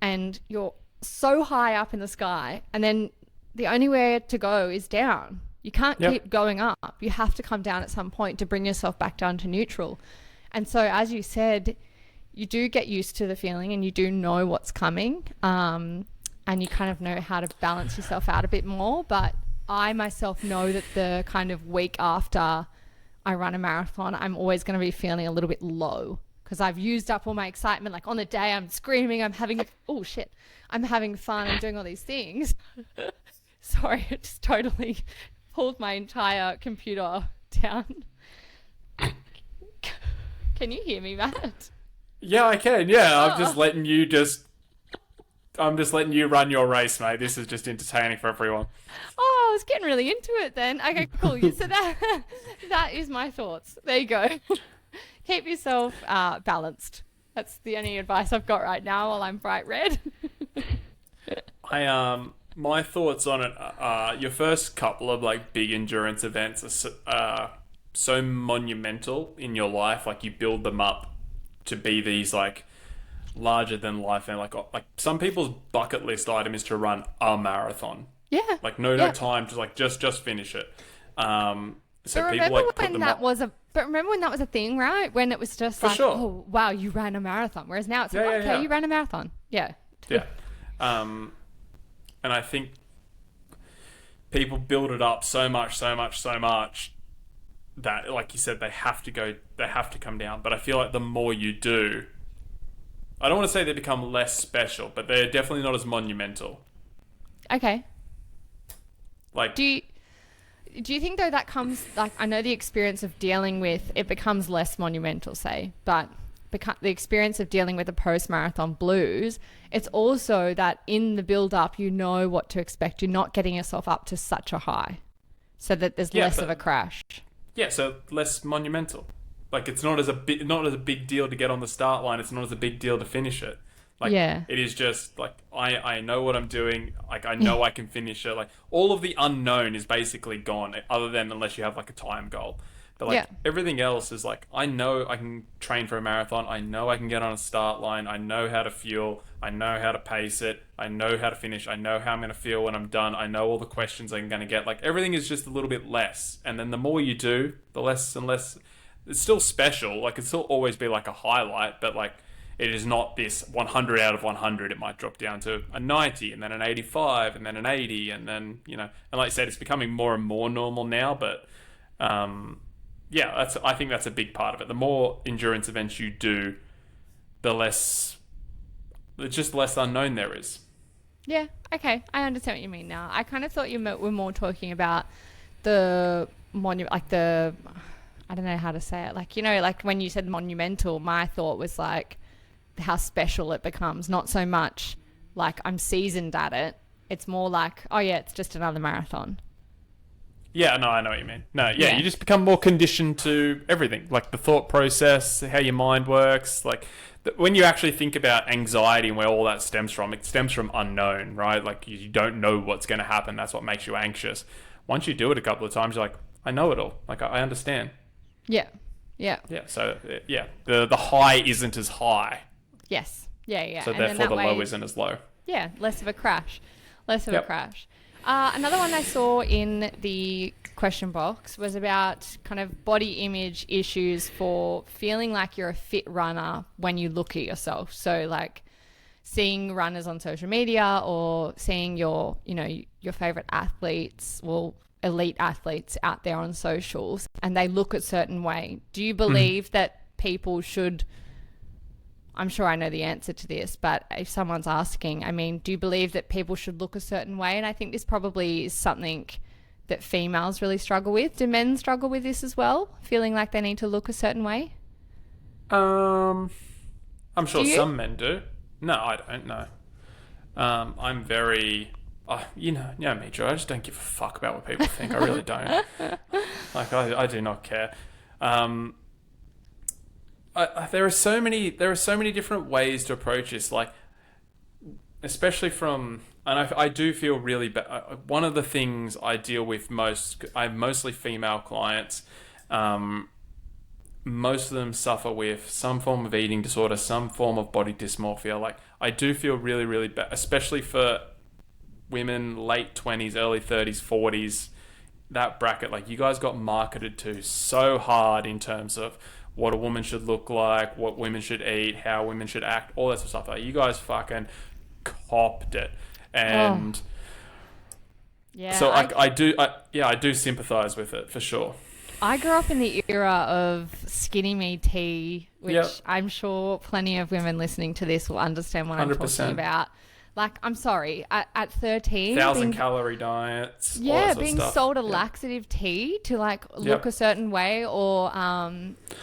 and you're so high up in the sky, and then the only way to go is down. You can't keep going up. You have to come down at some point to bring yourself back down to neutral. And so, as you said, you do get used to the feeling and you do know what's coming. And you kind of know how to balance yourself out a bit more. But I myself know that the kind of week after I run a marathon, I'm always going to be feeling a little bit low because I've used up all my excitement. Like on the day I'm screaming, I'm having fun, I'm doing all these things. Sorry, it just totally pulled my entire computer down. Can you hear me, Matt? Yeah, I can. Yeah, I'm just letting you run your race, mate. This is just entertaining for everyone. Oh, I was getting really into it then. Okay, cool. So that is my thoughts. There you go. Keep yourself balanced. That's the only advice I've got right now while I'm bright red. My thoughts on it are, your first couple of like big endurance events are so monumental in your life. Like you build them up to be these like larger than life, and like some people's bucket list item is to run a marathon. Yeah. Like no time to like just finish it. So but people like put them up. But remember when that was a thing, right? When it was just like, oh wow, you ran a marathon. Whereas now it's like, you ran a marathon. Yeah. Yeah. And I think people build it up so much that, like you said, they have to come down. But I feel like the more you do, I don't want to say they become less special, but they're definitely not as monumental. Okay. Like, do you think though that comes, like, I know the experience of dealing with it becomes less monumental, say, but the experience of dealing with the post-marathon blues, it's also that in the build-up, you know what to expect. You're not getting yourself up to such a high so that there's less of a crash. Yeah, so less monumental. Like, it's not as a big deal to get on the start line. It's not as a big deal to finish it. Like, it is just like, I know what I'm doing. Like, I know I can finish it. Like, all of the unknown is basically gone, other than unless you have like a time goal. But like everything else is like, I know I can train for a marathon. I know I can get on a start line. I know how to fuel. I know how to pace it. I know how to finish. I know how I'm going to feel when I'm done. I know all the questions I'm going to get. Like, everything is just a little bit less. And then the more you do, the less and less. It's still special. Like, it'll still always be like a highlight, but like, it is not this 100 out of 100. It might drop down to a 90 and then an 85 and then an 80. And then, and like I said, it's becoming more and more normal now, but, I think that's a big part of it. The more endurance events you do, it's just less unknown there is. Yeah, okay. I understand what you mean now. I kind of thought you were more talking about the I don't know how to say it. Like, like when you said monumental, my thought was like how special it becomes. Not so much like I'm seasoned at it. It's more like, oh yeah, it's just another marathon. Yeah, no, I know what you mean. No, you just become more conditioned to everything, like the thought process, how your mind works. Like, when you actually think about anxiety and where all that stems from, it stems from unknown, right? Like, you don't know what's going to happen. That's what makes you anxious. Once you do it a couple of times, you're like, I know it all. Like, I understand. Yeah. So, the high isn't as high. Yes. Yeah. So, therefore, the low isn't as low. Yeah, less of a crash. A crash. Another one I saw in the question box was about kind of body image issues for feeling like you're a fit runner when you look at yourself. So like seeing runners on social media or seeing your favorite athletes, elite athletes out there on socials, and they look a certain way. Do you believe that people should... I'm sure I know the answer to this, but if someone's asking, I mean, do you believe that people should look a certain way? And I think this probably is something that females really struggle with. Do men struggle with this as well? Feeling like they need to look a certain way? I'm sure some men do. No, I don't know. I'm very... you know me, Joe. I just don't give a fuck about what people think. I really don't. Like, I do not care. There are so many different ways to approach this, like, especially from, and I do feel really bad. One of the things I deal with most, I have mostly female clients. Most of them suffer with some form of eating disorder, some form of body dysmorphia. Like, I do feel really, really bad, especially for women, late 20s, early 30s, 40s, that bracket. Like, you guys got marketed to so hard in terms of what a woman should look like, what women should eat, how women should act, all that sort of stuff. Like, you guys fucking copped it. And so I do sympathize with it for sure. I grew up in the era of skinny me tea, which I'm sure plenty of women listening to this will understand what 100%. I'm talking about. Like, I'm sorry, at 13... 1,000-calorie diets. Yeah, being sold a laxative tea to, like, look a certain way, or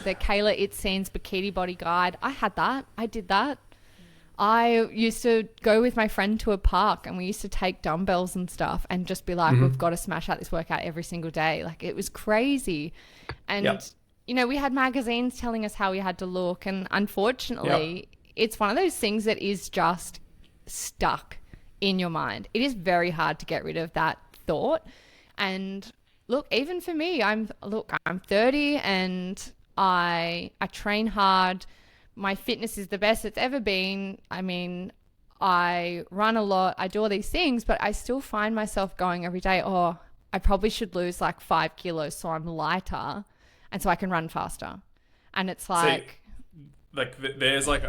the Kayla Itsines Bikini Body Guide. I had that. I did that. I used to go with my friend to a park, and we used to take dumbbells and stuff and just be like, we've got to smash out this workout every single day. Like, it was crazy. And, we had magazines telling us how we had to look, and unfortunately, it's one of those things that is just stuck in your mind. It is very hard to get rid of that thought. And look, even for me, I'm 30 and I train hard. My fitness is the best it's ever been. I mean, I run a lot, I do all these things, but I still find myself going every day, oh, I probably should lose like 5 kilos so I'm lighter and so I can run faster. And it's like... there's like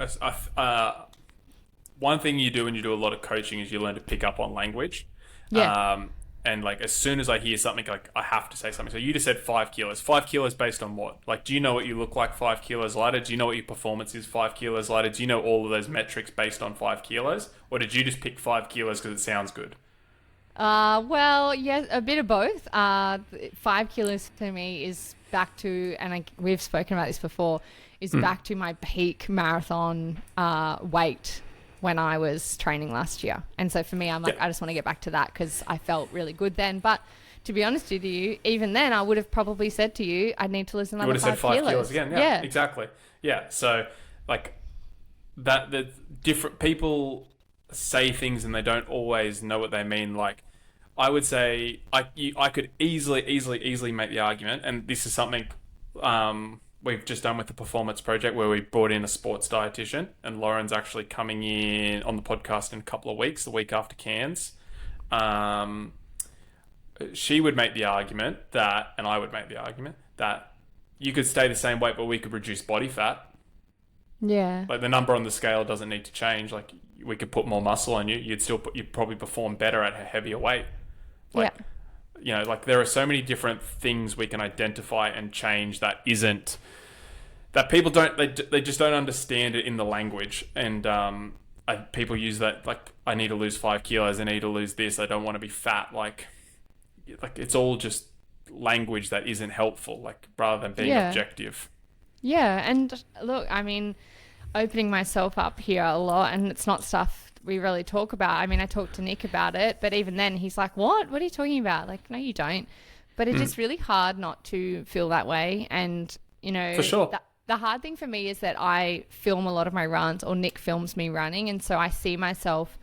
one thing you do when you do a lot of coaching is you learn to pick up on language. And like, as soon as I hear something, like, I have to say something. So you just said 5 kilos. 5 kilos based on what? Like, do you know what you look like 5 kilos lighter? Do you know what your performance is 5 kilos lighter? Do you know all of those metrics based on 5 kilos? Or did you just pick 5 kilos because it sounds good? Well, yes, a bit of both. 5 kilos for me is back to, and we've spoken about this before, is back to my peak marathon weight when I was training last year. And so for me, I'm like, I just want to get back to that because I felt really good then. But to be honest with you, even then I would have probably said to you, I need to lose another 5 kilos. You would have said 5 kilos again. Yeah, exactly. Yeah. So like that, the different people say things and they don't always know what they mean. Like I would say I could easily make the argument, and this is something we've just done with the performance project where we brought in a sports dietitian, and Lauren's actually coming in on the podcast in a couple of weeks, the week after Cairns. She would make the argument that, and I would make the argument that you could stay the same weight, but we could reduce body fat. Yeah. Like the number on the scale doesn't need to change. Like we could put more muscle on you. You'd probably perform better at a heavier weight. Like, you know, like there are so many different things we can identify and change that people don't, they just don't understand it in the language. And people use that, like, I need to lose 5 kilos. I need to lose this. I don't want to be fat. Like it's all just language that isn't helpful, like rather than being objective. Yeah. And look, I mean, opening myself up here a lot, and it's not stuff we really talk about. I mean, I talked to Nick about it, but even then he's like, what are you talking about? Like, no, you don't. But it's just really hard not to feel that way. And, you know, for sure. The hard thing for me is that I film a lot of my runs, or Nick films me running. And so I see myself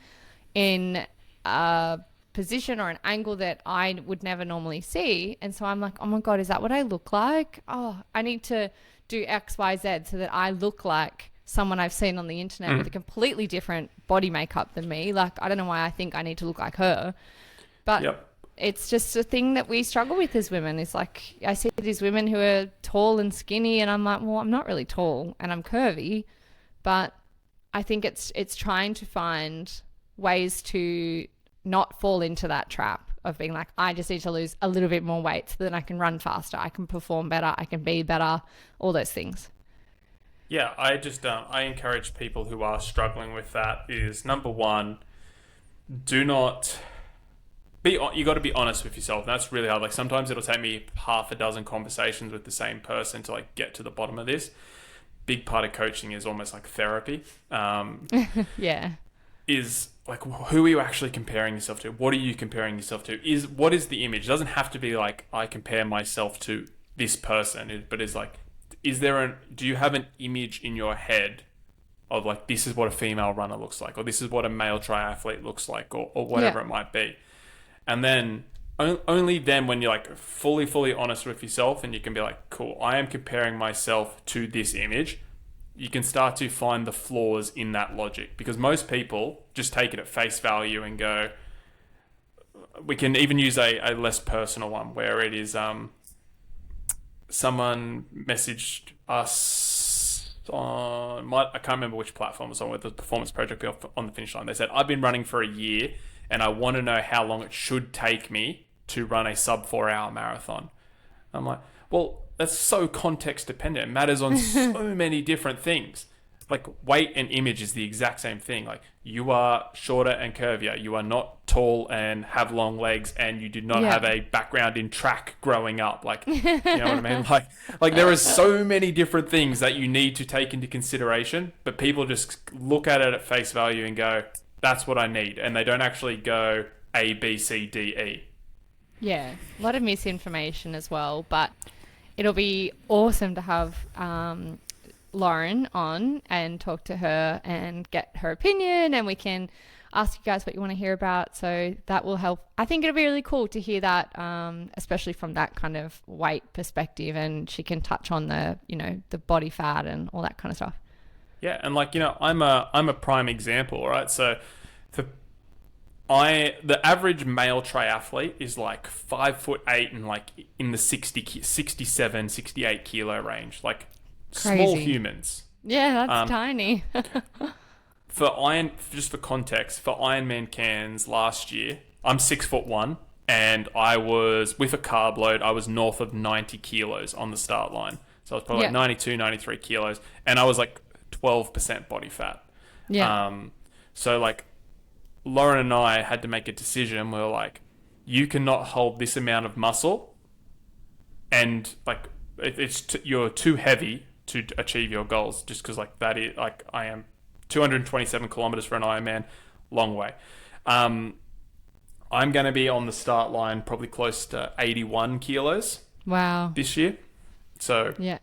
in a position or an angle that I would never normally see. And so I'm like, oh my God, is that what I look like? Oh, I need to do X, Y, Z so that I look like someone I've seen on the internet with a completely different body makeup than me. Like, I don't know why I think I need to look like her, but it's just a thing that we struggle with as women. It's like, I see these women who are tall and skinny, and I'm like, well, I'm not really tall and I'm curvy, but I think it's trying to find ways to not fall into that trap of being like, I just need to lose a little bit more weight so that I can run faster, I can perform better, I can be better, all those things. Yeah, I just I encourage people who are struggling with that is, number one, you got to be honest with yourself. That's really hard. Like sometimes it'll take me half a dozen conversations with the same person to like get to the bottom of this. Big part of coaching is almost like therapy. Yeah. Is like, who are you actually comparing yourself to? What are you comparing yourself to? What is the image? It doesn't have to be like, I compare myself to this person, but it's like, do you have an image in your head of like, this is what a female runner looks like, or this is what a male triathlete looks like, or whatever it might be. And then only then, when you're like fully honest with yourself and you can be like, cool, I am comparing myself to this image, you can start to find the flaws in that logic, because most people just take it at face value and go, we can even use a less personal one where it is, someone messaged us on I can't remember which platform it was on, with the performance project on the finish line. They said, I've been running for a year and I want to know how long it should take me to run a sub 4 hour marathon. I'm like, well, that's so context dependent. It matters on so many different things. Like weight and image is the exact same thing. Like, you are shorter and curvier. You are not tall and have long legs, and you did not have a background in track growing up. Like, you know what I mean? Like there are so many different things that you need to take into consideration, but people just look at it at face value and go, that's what I need. And they don't actually go A, B, C, D, E. Yeah. A lot of misinformation as well, but it'll be awesome to have Lauren on and talk to her and get her opinion, and we can ask you guys what you want to hear about. So that will help. I think it'll be really cool to hear that, especially from that kind of weight perspective, and she can touch on the, you know, the body fat and all that kind of stuff. Yeah, and like, you know, I'm a prime example, right? So the average male triathlete is like 5'8" and like in the 67, 68 kilo range, like crazy. Small humans. Yeah, that's tiny. Just for context, for Ironman Cairns last year, I'm 6'1", and I was, with a carb load, I was north of 90 kilos on the start line. So I was probably like 92, 93 kilos, and I was like 12% body fat. Yeah. So like, Lauren and I had to make a decision. We were like, you cannot hold this amount of muscle, and like, you're too heavy to achieve your goals, just because like that is like I am 227 kilometers for an Ironman, long way. I'm going to be on the start line probably close to 81 kilos. Wow. This year. So yeah.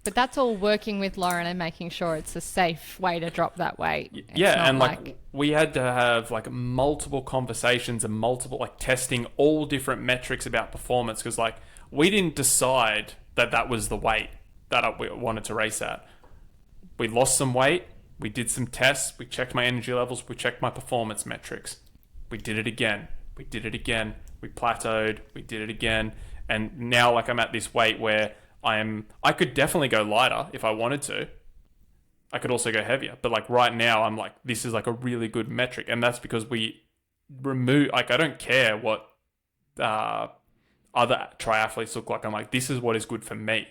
But that's all working with Lauren and making sure it's a safe way to drop that weight. Yeah, and like we had to have like multiple conversations and multiple like testing all different metrics about performance, because like we didn't decide that was the weight that we wanted to race at. We lost some weight, we did some tests, we checked my energy levels, we checked my performance metrics. We did it again. We plateaued, we did it again. And now like I'm at this weight where I could definitely go lighter if I wanted to. I could also go heavier. But like right now, I'm like, this is like a really good metric. And that's because we remove, like, I don't care what other triathletes look like. I'm like, this is what is good for me.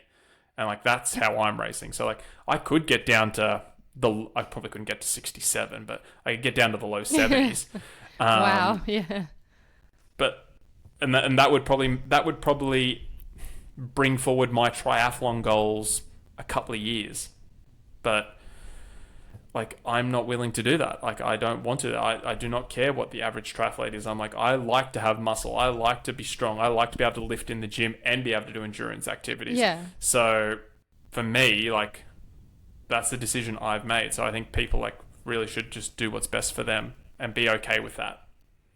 And like, that's how I'm racing. So like, I could get down to I probably couldn't get to 67, but I could get down to the low 70s. Wow. Yeah. But, and that would probably bring forward my triathlon goals a couple of years. But like, I'm not willing to do that. Like, I don't want to. I do not care what the average triathlete is. I'm like, I like to have muscle. I like to be strong. I like to be able to lift in the gym and be able to do endurance activities. Yeah. So for me, like, that's the decision I've made. So I think people like really should just do what's best for them and be okay with that.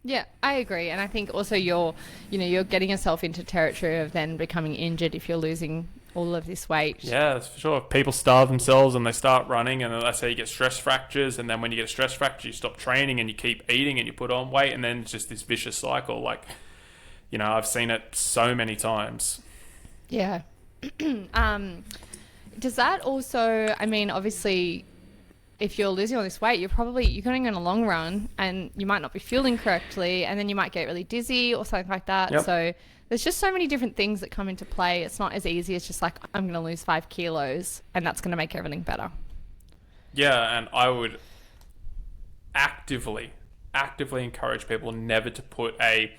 Yeah, I agree. And I think also you're getting yourself into territory of then becoming injured if you're losing all of this weight. Yeah, that's for sure. If people starve themselves and they start running, and that's how you get stress fractures. And then when you get a stress fracture, you stop training and you keep eating and you put on weight. And then it's just this vicious cycle. Like, I've seen it so many times. Yeah. Does that also, I mean, obviously, if you're losing all this weight, you're going in a long run and you might not be fueling correctly, and then you might get really dizzy or something like that. Yep. So there's just so many different things that come into play. It's not as easy as just like, I'm going to lose 5 kilos and that's going to make everything better. Yeah, and I would actively encourage people never to put a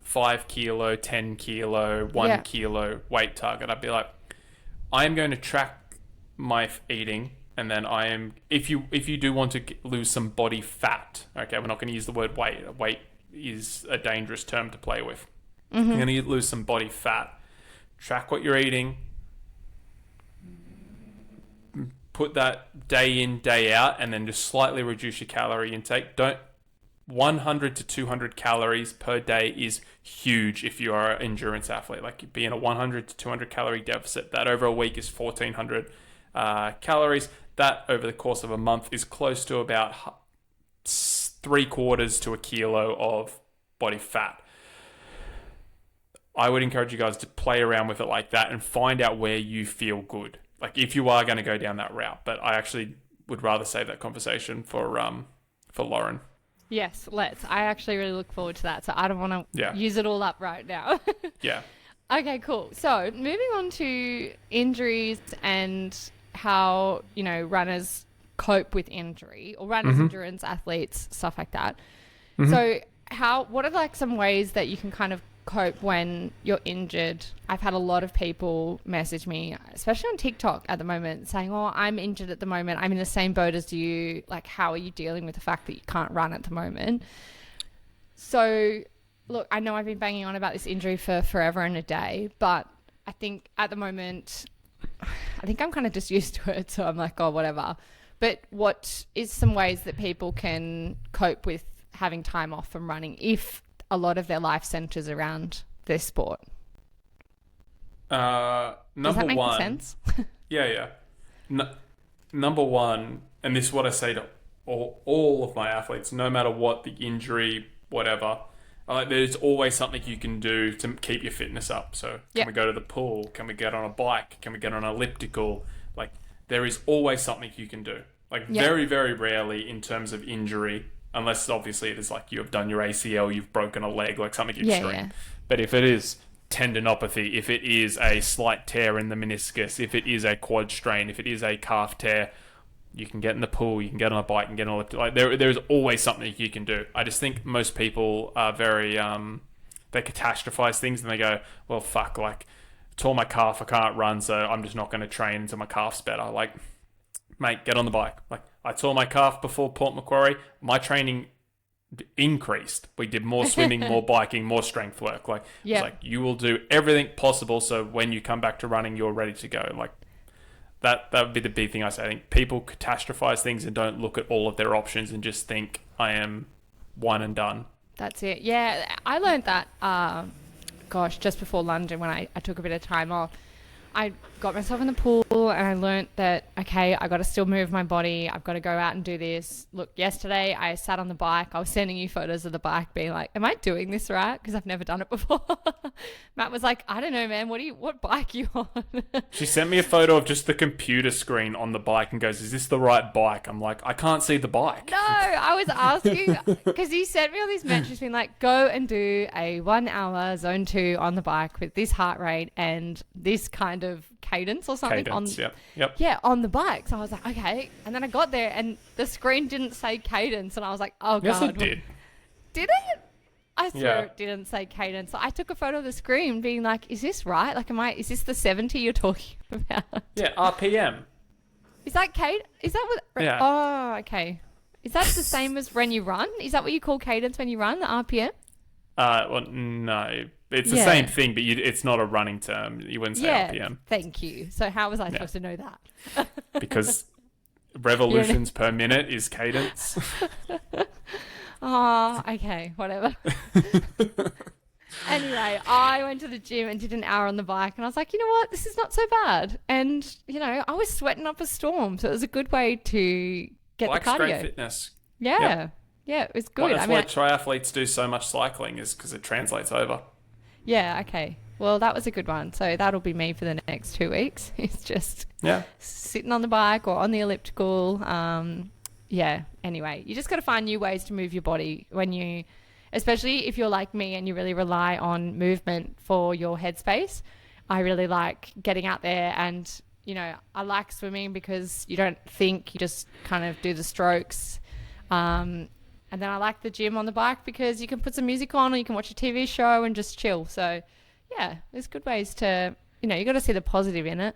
5 kilo, 10 kilo, 1 kilo weight target. I'd be like, I am going to track my eating. And then if you do want to lose some body fat, okay, we're not going to use the word weight. Weight is a dangerous term to play with. Mm-hmm. You're going to lose some body fat. Track what you're eating. Put that day in, day out, and then just slightly reduce your calorie intake. 100 to 200 calories per day is huge if you are an endurance athlete. Like, be in a 100 to 200 calorie deficit. That over a week is 1,400 calories. That over the course of a month is close to about 3/4 to a kilo of body fat. I would encourage you guys to play around with it like that and find out where you feel good. Like, if you are going to go down that route. But I actually would rather save that conversation for Lauren. Yes, let's. I actually really look forward to that. So I don't want to use it all up right now. Yeah. Okay, cool. So moving on to injuries and how, runners cope with injury, or runners, endurance athletes, stuff like that. Mm-hmm. So what are like some ways that you can kind of cope when you're injured? I've had a lot of people message me, especially on TikTok at the moment, saying, oh, I'm injured at the moment. I'm in the same boat as you. Like, how are you dealing with the fact that you can't run at the moment? So look, I know I've been banging on about this injury for forever and a day, but I think at the moment, I think I'm kind of just used to it. So I'm like, oh, whatever. But what is some ways that people can cope with having time off from running if a lot of their life centers around their sport? Number Does that make one, sense? Yeah. Number one, and this is what I say to all of my athletes, no matter what the injury, whatever, there's always something you can do to keep your fitness up. So can we go to the pool? Can we get on a bike? Can we get on an elliptical? Like, there is always something you can do. Like, very, very rarely in terms of injury, unless obviously it is like you have done your ACL, you've broken a leg, like something extreme. Yeah. But if it is tendinopathy, if it is a slight tear in the meniscus, if it is a quad strain, if it is a calf tear, you can get in the pool, you can get on a bike, and get on a lift. Like, there's always something you can do. I just think most people are very they catastrophize things and they go, well, fuck, like tore my calf, I can't run, so I'm just not going to train until my calf's better. Like, mate, get on the bike. Like, I tore my calf before Port Macquarie. My training increased. We did more swimming, more biking, more strength work. Like, it's like, you will do everything possible so when you come back to running, you're ready to go. Like, that would be the big thing I say. I think people catastrophize things and don't look at all of their options and just think, I am one and done. That's it. Yeah, I learned that, just before London when I took a bit of time off. I got myself in the pool and I learnt that, okay, I got to still move my body. I've got to go out and do this. Look, yesterday I sat on the bike. I was sending you photos of the bike being like, am I doing this right? Because I've never done it before. Matt was like, I don't know, man. What bike you on? She sent me a photo of just the computer screen on the bike and goes, is this the right bike? I'm like, I can't see the bike. No, I was asking because he sent me all these metrics being like, go and do a 1 hour zone 2 on the bike with this heart rate and this kind of cadence or something on the bike. So I was like, okay. And then I got there and the screen didn't say cadence and I was like, oh god. Yes, it did. Did it? I swear it didn't say cadence. So I took a photo of the screen being like, is this right? Like, is this the 70 you're talking about? Yeah, RPM. Is that cadence? Is that what? Yeah. Oh, okay. Is that the same as when you run? Is that what you call cadence when you run, the RPM? Well, no. It's the same thing, but it's not a running term. You wouldn't say RPM. Thank you. So how was I supposed to know that? Because revolutions per minute is cadence. Oh, okay. Whatever. Anyway, I went to the gym and did an hour on the bike and I was like, you know what? This is not so bad. And, I was sweating up a storm. So it was a good way to get the cardio. Great fitness. Yeah. Yep. Yeah, it was good. Well, that's why triathletes do so much cycling is because it translates over. Yeah, okay. Well, that was a good one. So that'll be me for the next 2 weeks. It's just sitting on the bike or on the elliptical. Anyway, you just got to find new ways to move your body especially if you're like me and you really rely on movement for your headspace. I really like getting out there and, I like swimming because you don't think, you just kind of do the strokes. And then I like the gym on the bike because you can put some music on or you can watch a TV show and just chill. So, yeah, there's good ways to, you got to see the positive in it.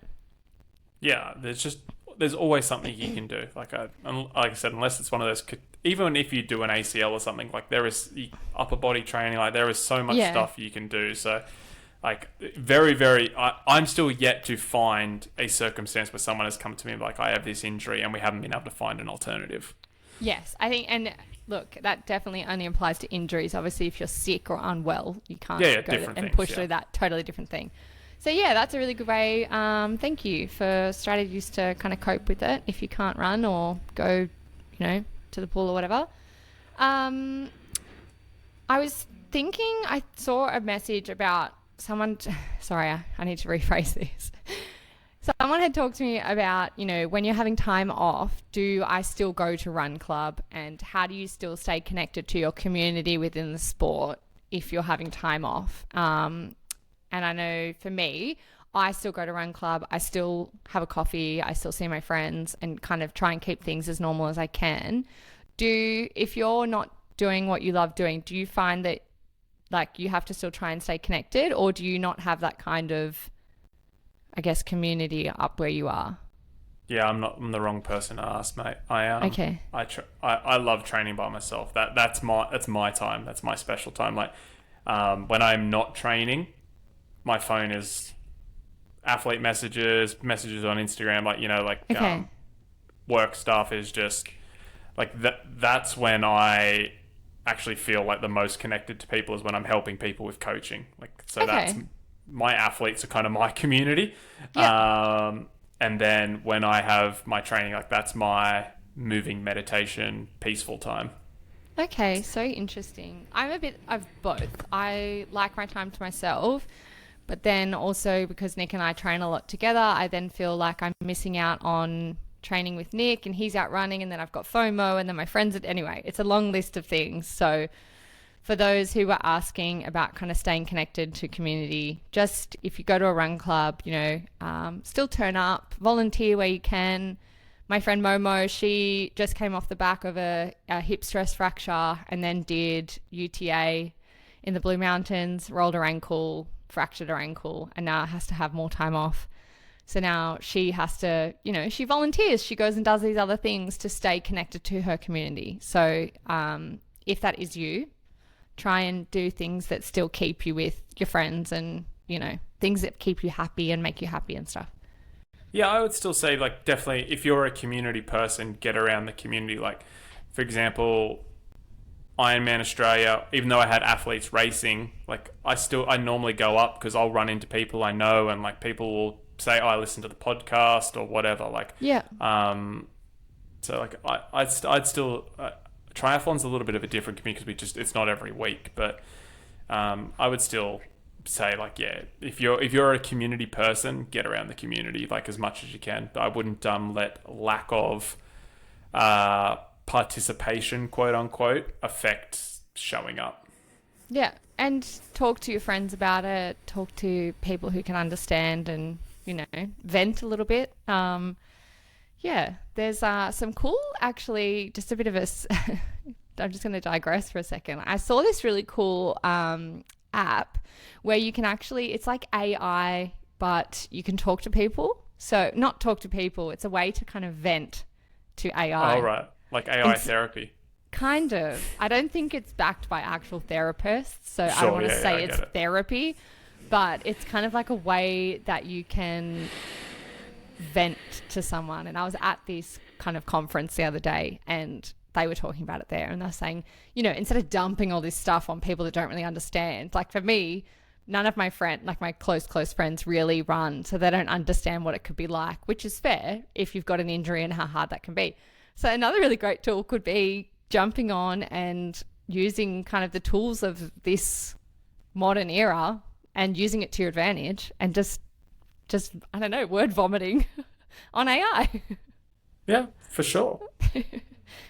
Yeah, there's always something you can do. Like I said, unless it's one of those, even if you do an ACL or something, like there is upper body training, like there is so much stuff you can do. So, like very, very, I'm still yet to find a circumstance where someone has come to me like, I have this injury and we haven't been able to find an alternative. Yes, I think, and look, that definitely only applies to injuries. Obviously, if you're sick or unwell, you can't go and push through that. Totally different thing. So yeah, that's a really good way. Thank you for strategies to kind of cope with it if you can't run or go, to the pool or whatever. I was thinking, I saw a message about someone. Sorry, I need to rephrase this. Someone had talked to me about, when you're having time off, do I still go to run club and how do you still stay connected to your community within the sport if you're having time off? And I know for me, I still go to run club. I still have a coffee. I still see my friends and kind of try and keep things as normal as I can. If you're not doing what you love doing, do you find that like you have to still try and stay connected or do you not have that kind of, I guess, community up where you are? Yeah, I'm the wrong person to ask, mate. Okay. I love training by myself. That's my time. That's my special time. Like when I'm not training, my phone is athlete messages on Instagram, work stuff is just like that. That's when I actually feel like the most connected to people is when I'm helping people with coaching. That's my athletes are kind of my community. Yep. And then when I have my training, like that's my moving meditation, peaceful time. Okay, so interesting. I'm a bit of both. I like my time to myself, but then also because Nick and I train a lot together, I then feel like I'm missing out on training with Nick and he's out running and then I've got FOMO and then my friends. Anyway, it's a long list of things. So for those who were asking about kind of staying connected to community, just if you go to a run club, still turn up, volunteer where you can. My friend Momo, she just came off the back of a hip stress fracture and then did UTA in the Blue Mountains, rolled her ankle, fractured her ankle and now has to have more time off. So now she has to, she volunteers. She goes and does these other things to stay connected to her community. So if that is you, try and do things that still keep you with your friends and, things that keep you happy and make you happy and stuff. Yeah, I would still say, like, definitely if you're a community person, get around the community. Like, for example, Ironman Australia, even though I had athletes racing, like, I normally go up because I'll run into people I know, and like people will say, oh, I listen to the podcast or whatever. Like, yeah. So like I'd still triathlon's a little bit of a different community because it's not every week, but I would still say, like, yeah, if you're a community person, get around the community like as much as you can. But I wouldn't let lack of participation, quote unquote, affect showing up. Yeah, and talk to your friends about it. Talk to people who can understand, and vent a little bit. Yeah, there's some cool, actually, just a bit of I'm just going to digress for a second. I saw this really cool app where you can actually, it's like AI, but you can talk to people. So not talk to people, it's a way to kind of vent to AI. Oh, right. Like AI therapy. Kind of. I don't think it's backed by actual therapists, so I don't want to say it's therapy, but it's kind of like a way that you can vent to someone. And I was at this kind of conference the other day, and they were talking about it there, and they're saying, instead of dumping all this stuff on people that don't really understand, like for me, none of my my close friends really run, so they don't understand what it could be like, which is fair if you've got an injury and how hard that can be. So another really great tool could be jumping on and using kind of the tools of this modern era and using it to your advantage, and just I don't know, word vomiting on AI. Yeah, for sure.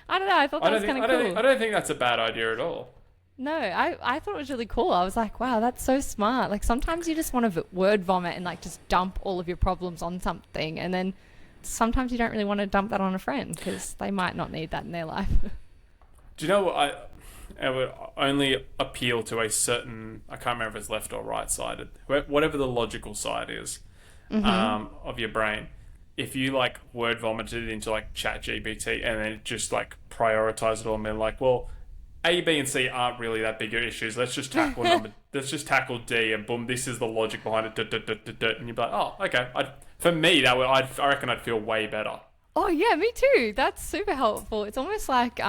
I don't know. I thought that was kind of cool. I don't think that's a bad idea at all. No, I thought it was really cool. I was like, wow, that's so smart. Like sometimes you just want to word vomit and like just dump all of your problems on something, and then sometimes you don't really want to dump that on a friend because they might not need that in their life. Do you know what? It would only appeal to a certain, I can't remember if it's left or right sided, whatever the logical side is, of your brain. If you like word vomited it into like ChatGPT and then just like prioritize it all and be like, well, A, B, and C aren't really that big of issues. Let's just tackle let's just tackle D, and boom, this is the logic behind it. And you'd be like, oh, okay. For me, I reckon I'd feel way better. Oh yeah, me too. That's super helpful. It's almost like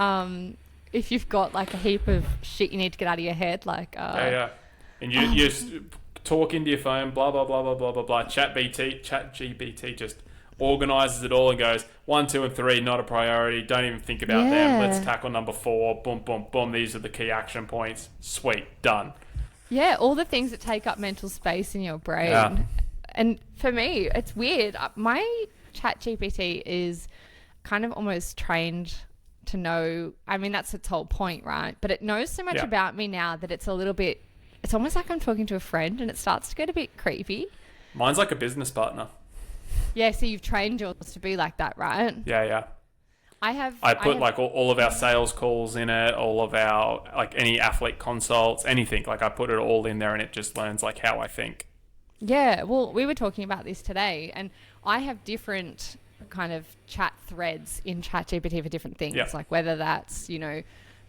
if you've got like a heap of shit you need to get out of your head, like yeah, and you just talk into your phone, blah blah blah blah blah blah blah. ChatGPT just organizes it all and goes 1, 2, and 3 not a priority. Don't even think about them. Let's tackle number 4. Boom, boom, boom. These are the key action points. Sweet, done. Yeah, all the things that take up mental space in your brain. Yeah. And for me, it's weird. My ChatGPT is kind of almost trained to know. I mean, that's its whole point, right? But it knows so much about me now that it's a little bit. It's almost like I'm talking to a friend, and it starts to get a bit creepy. Mine's like a business partner. Yeah, so you've trained yours to be like that, right? Yeah. I put like all of our sales calls in it, all of our like any athlete consults, anything. Like I put it all in there, and it just learns like how I think. Yeah, well, we were talking about this today, and I have different kind of chat threads in ChatGPT for different things, like whether that's,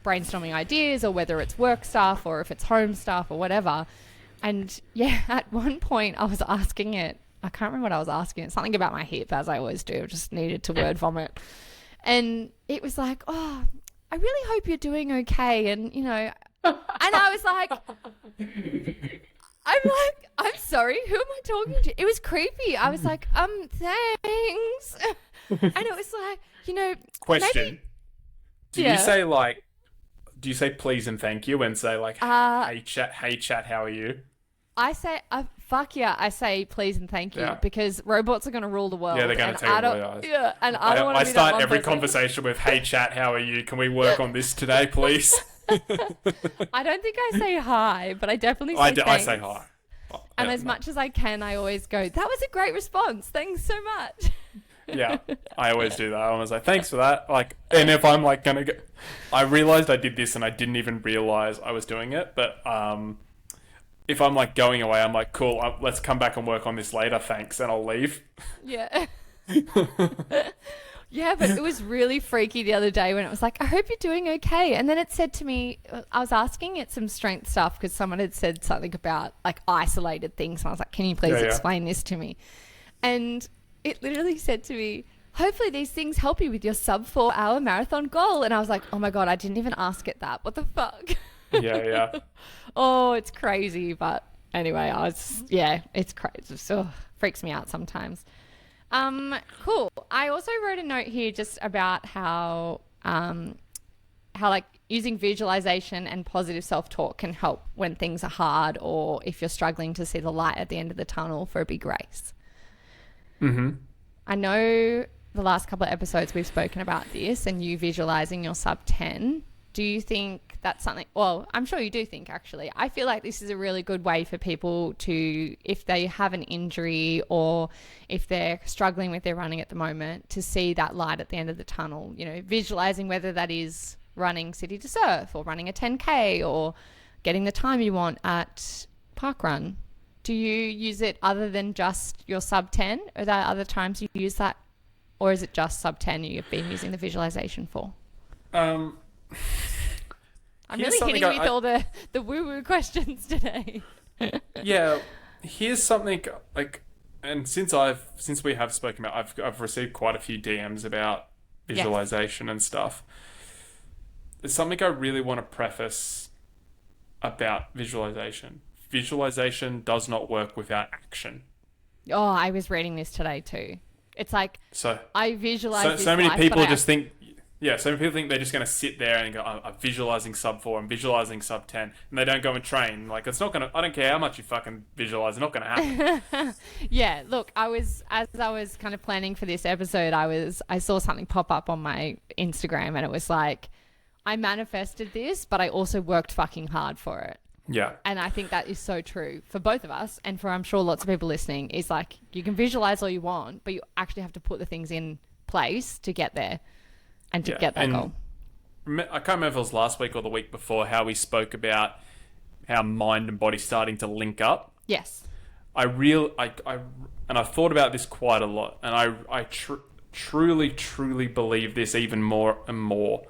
brainstorming ideas or whether it's work stuff or if it's home stuff or whatever. And yeah, at one point I was asking it, I can't remember what I was asking it, something about my hip, as I always do, just needed to word vomit. And it was like, oh, I really hope you're doing okay. And, and I was like, I'm sorry, who am I talking to? It was creepy. I was like, thanks. And it was like, Question. Maybe, do you say please and thank you and say like, hey chat, how are you? I say, fuck yeah, I say please and thank you because robots are going to rule the world. Yeah, they're going to take over the eyes. Yeah, and I don't want to be start every conversation with, hey chat, how are you? Can we work on this today, please? I don't think I say hi, but I definitely say thanks. I say hi. And as much as I can, I always go, that was a great response. Thanks so much. Yeah, I always do that. I was like, thanks for that. Like, and if I'm like going to go, I realized I did this and I didn't even realize I was doing it. But if I'm like going away, I'm like, cool, let's come back and work on this later, thanks, and I'll leave. Yeah. Yeah, but it was really freaky the other day when it was like, I hope you're doing okay. And then it said to me, I was asking it some strength stuff because someone had said something about like isolated things. And I was like, can you please explain this to me? And it literally said to me, hopefully these things help you with your sub 4-hour marathon goal. And I was like, oh my God, I didn't even ask it that. What the fuck? Yeah. Oh, it's crazy. But anyway, it's crazy. It still freaks me out sometimes. Cool. I also wrote a note here just about how like using visualization and positive self-talk can help when things are hard or if you're struggling to see the light at the end of the tunnel for a big race. Mm-hmm. I know the last couple of episodes we've spoken about this and you visualizing your sub 10. Do you think that's something, well, I'm sure you do think actually. I feel like this is a really good way for people to, if they have an injury or if they're struggling with their running at the moment, to see that light at the end of the tunnel, you know, visualizing whether that is running City to Surf or running a 10K or getting the time you want at Parkrun. Do you use it other than just your sub 10? Are there other times you use that? Or is it just sub 10 you've been using the visualization for? I'm really hitting you with all the woo-woo questions today. Yeah, here's something like, and since we have spoken about, I've received quite a few DMs about visualization and stuff. There's something I really want to preface about visualization. Visualization does not work without action. Oh, I was reading this today too. It's like, I visualize so many people just think. Yeah, so many people think they're just going to sit there and go, I'm visualizing sub 4, I'm visualizing sub 10, and they don't go and train. Like, it's not going to, I don't care how much you fucking visualize, it's not going to happen. Yeah, look, as I was kind of planning for this episode, I saw something pop up on my Instagram and it was like, I manifested this, but I also worked fucking hard for it. Yeah. And I think that is so true for both of us and for I'm sure lots of people listening is like, you can visualize all you want, but you actually have to put the things in place to get there. And to get that goal. I can't remember if it was last week or the week before how we spoke about how mind and body starting to link up. Yes. I've thought about this quite a lot, and I truly believe this even more and more.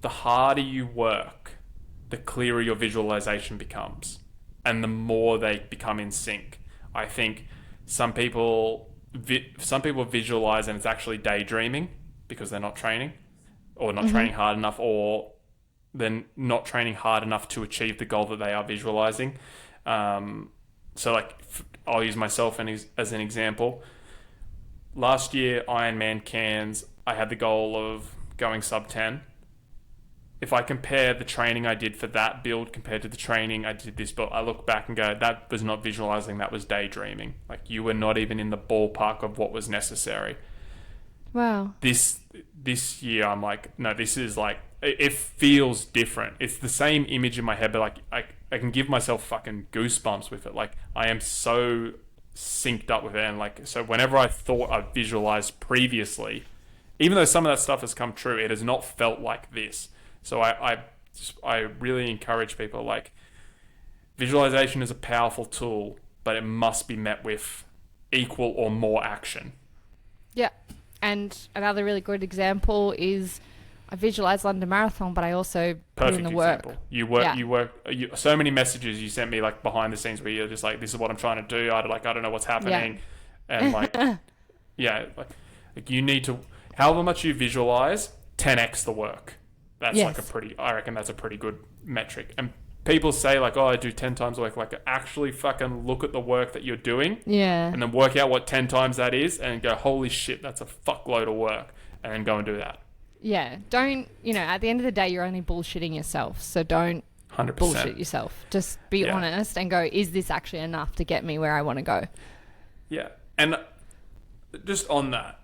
The harder you work, the clearer your visualization becomes, and the more they become in sync. I think some people visualize and it's actually daydreaming, because they're not training or not training hard enough, or then not training hard enough to achieve the goal that they are visualizing. So like I'll use myself as an example. Last year, Ironman Cairns, I had the goal of going sub 10. If I compare the training I did for that build compared to the training I did this build, I look back and go, that was not visualizing, that was daydreaming. Like you were not even in the ballpark of what was necessary. Wow. This year, I'm like, no, this is like, it feels different. It's the same image in my head, but like I can give myself fucking goosebumps with it. Like I am so synced up with it. And like, so whenever I thought I visualized previously, even though some of that stuff has come true, it has not felt like this. So I really encourage people, like, visualization is a powerful tool, but it must be met with equal or more action. Yeah. And another really good example is I visualize London Marathon, but I also put in the work. Example. You work. So many messages you sent me, like behind the scenes, where you're just like, "This is what I'm trying to do." I don't know what's happening, and like, like you need to. However much you visualize, 10x the work. That's I reckon that's a pretty good metric. And people say like, "Oh, I do 10 times a week." Like, actually fucking look at the work that you're doing. Yeah. And then work out what 10 times that is and go, holy shit, that's a fuckload of work. And then go and do that. Yeah. Don't, at the end of the day, you're only bullshitting yourself. So don't 100%. bullshit yourself. Just be honest and go, is this actually enough to get me where I want to go? Yeah. And just on that,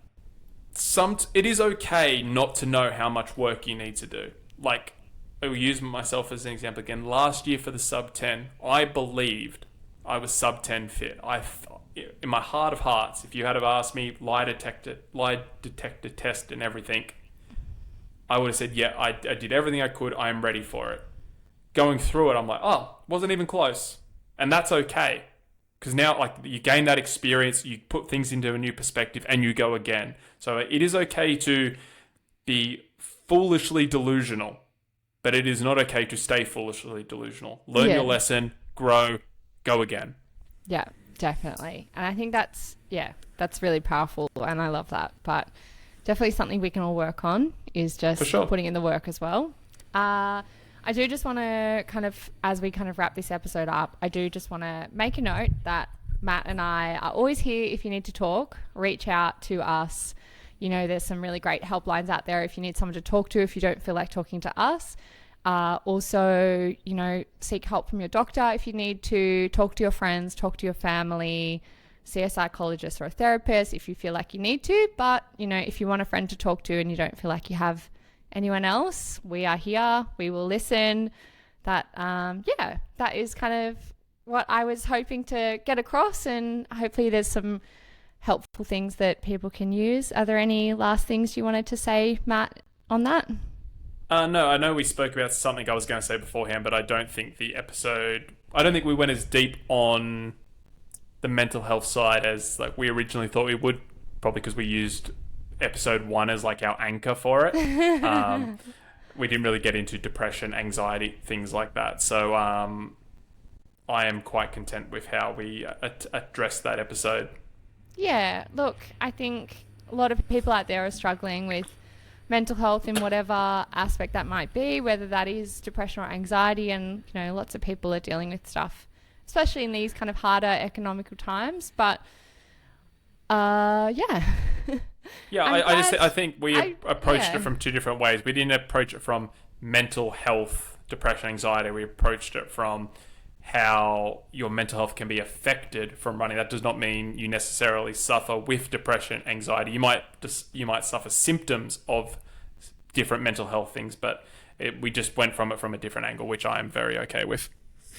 it is okay not to know how much work you need to do. Like, I will use myself as an example again. Last year for the sub 10, I believed I was sub 10 fit. In my heart of hearts, if you had have asked me lie detector test and everything, I would have said, yeah, I did everything I could. I am ready for it. Going through it, I'm like, oh, wasn't even close. And that's okay. Because now, like, you gain that experience, you put things into a new perspective, and you go again. So it is okay to be foolishly delusional, but it is not okay to stay foolishly delusional. Learn your lesson, grow, go again. Yeah, definitely. And I think that's really powerful, and I love that. But definitely something we can all work on is just putting in the work as well. I do just want to as we wrap this episode up, I do just want to make a note that Matt and I are always here if you need to talk. Reach out to us. You know, there's some really great helplines out there if you need someone to talk to, if you don't feel like talking to us. Also, you know, seek help from your doctor if you need to. Talk to your friends, talk to your family, see a psychologist or a therapist if you feel like you need to. But, you know, if you want a friend to talk to and you don't feel like you have anyone else, we are here. We will listen. That is kind of what I was hoping to get across, and hopefully there's some helpful things that people can use. Are there any last things you wanted to say, Matt, on that? No, I know we spoke about something I was going to say beforehand, but I don't think we went as deep on the mental health side as like we originally thought we would, probably because we used episode 1 as like our anchor for it. We didn't really get into depression, anxiety, things like that. So I am quite content with how we addressed that episode. Yeah, look, I think a lot of people out there are struggling with mental health in whatever aspect that might be, whether that is depression or anxiety, and you know, lots of people are dealing with stuff, especially in these kind of harder economical times. But I think we approached it from two different ways. We didn't approach it from mental health, depression, anxiety. We approached it from how your mental health can be affected from running. That does not mean you necessarily suffer with depression, anxiety. You might suffer symptoms of different mental health things, but we just went from it from a different angle, which I am very okay with.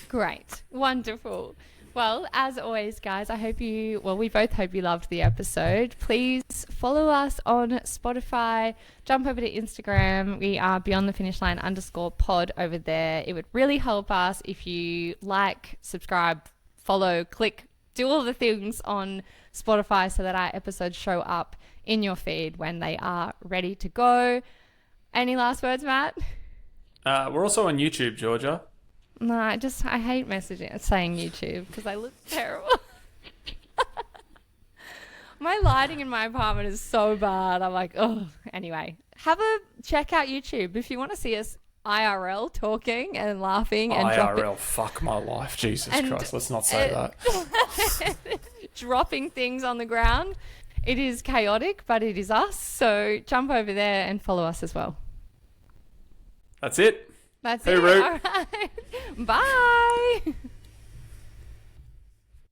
Great. Wonderful. Well, as always, guys, we both hope you loved the episode. Please follow us on Spotify. Jump over to Instagram. We are beyondthefinishline_pod over there. It would really help us if you like, subscribe, follow, click, do all the things on Spotify so that our episodes show up in your feed when they are ready to go. Any last words, Matt? We're also on YouTube, Georgia. No, I hate saying YouTube because I look terrible. My lighting in my apartment is so bad. I'm like, oh. Anyway, check out YouTube if you want to see us IRL talking and laughing and IRL, fuck my life, Jesus Christ. Let's not say that. Dropping things on the ground. It is chaotic, but it is us. So jump over there and follow us as well. That's it. That's it. All right. Bye.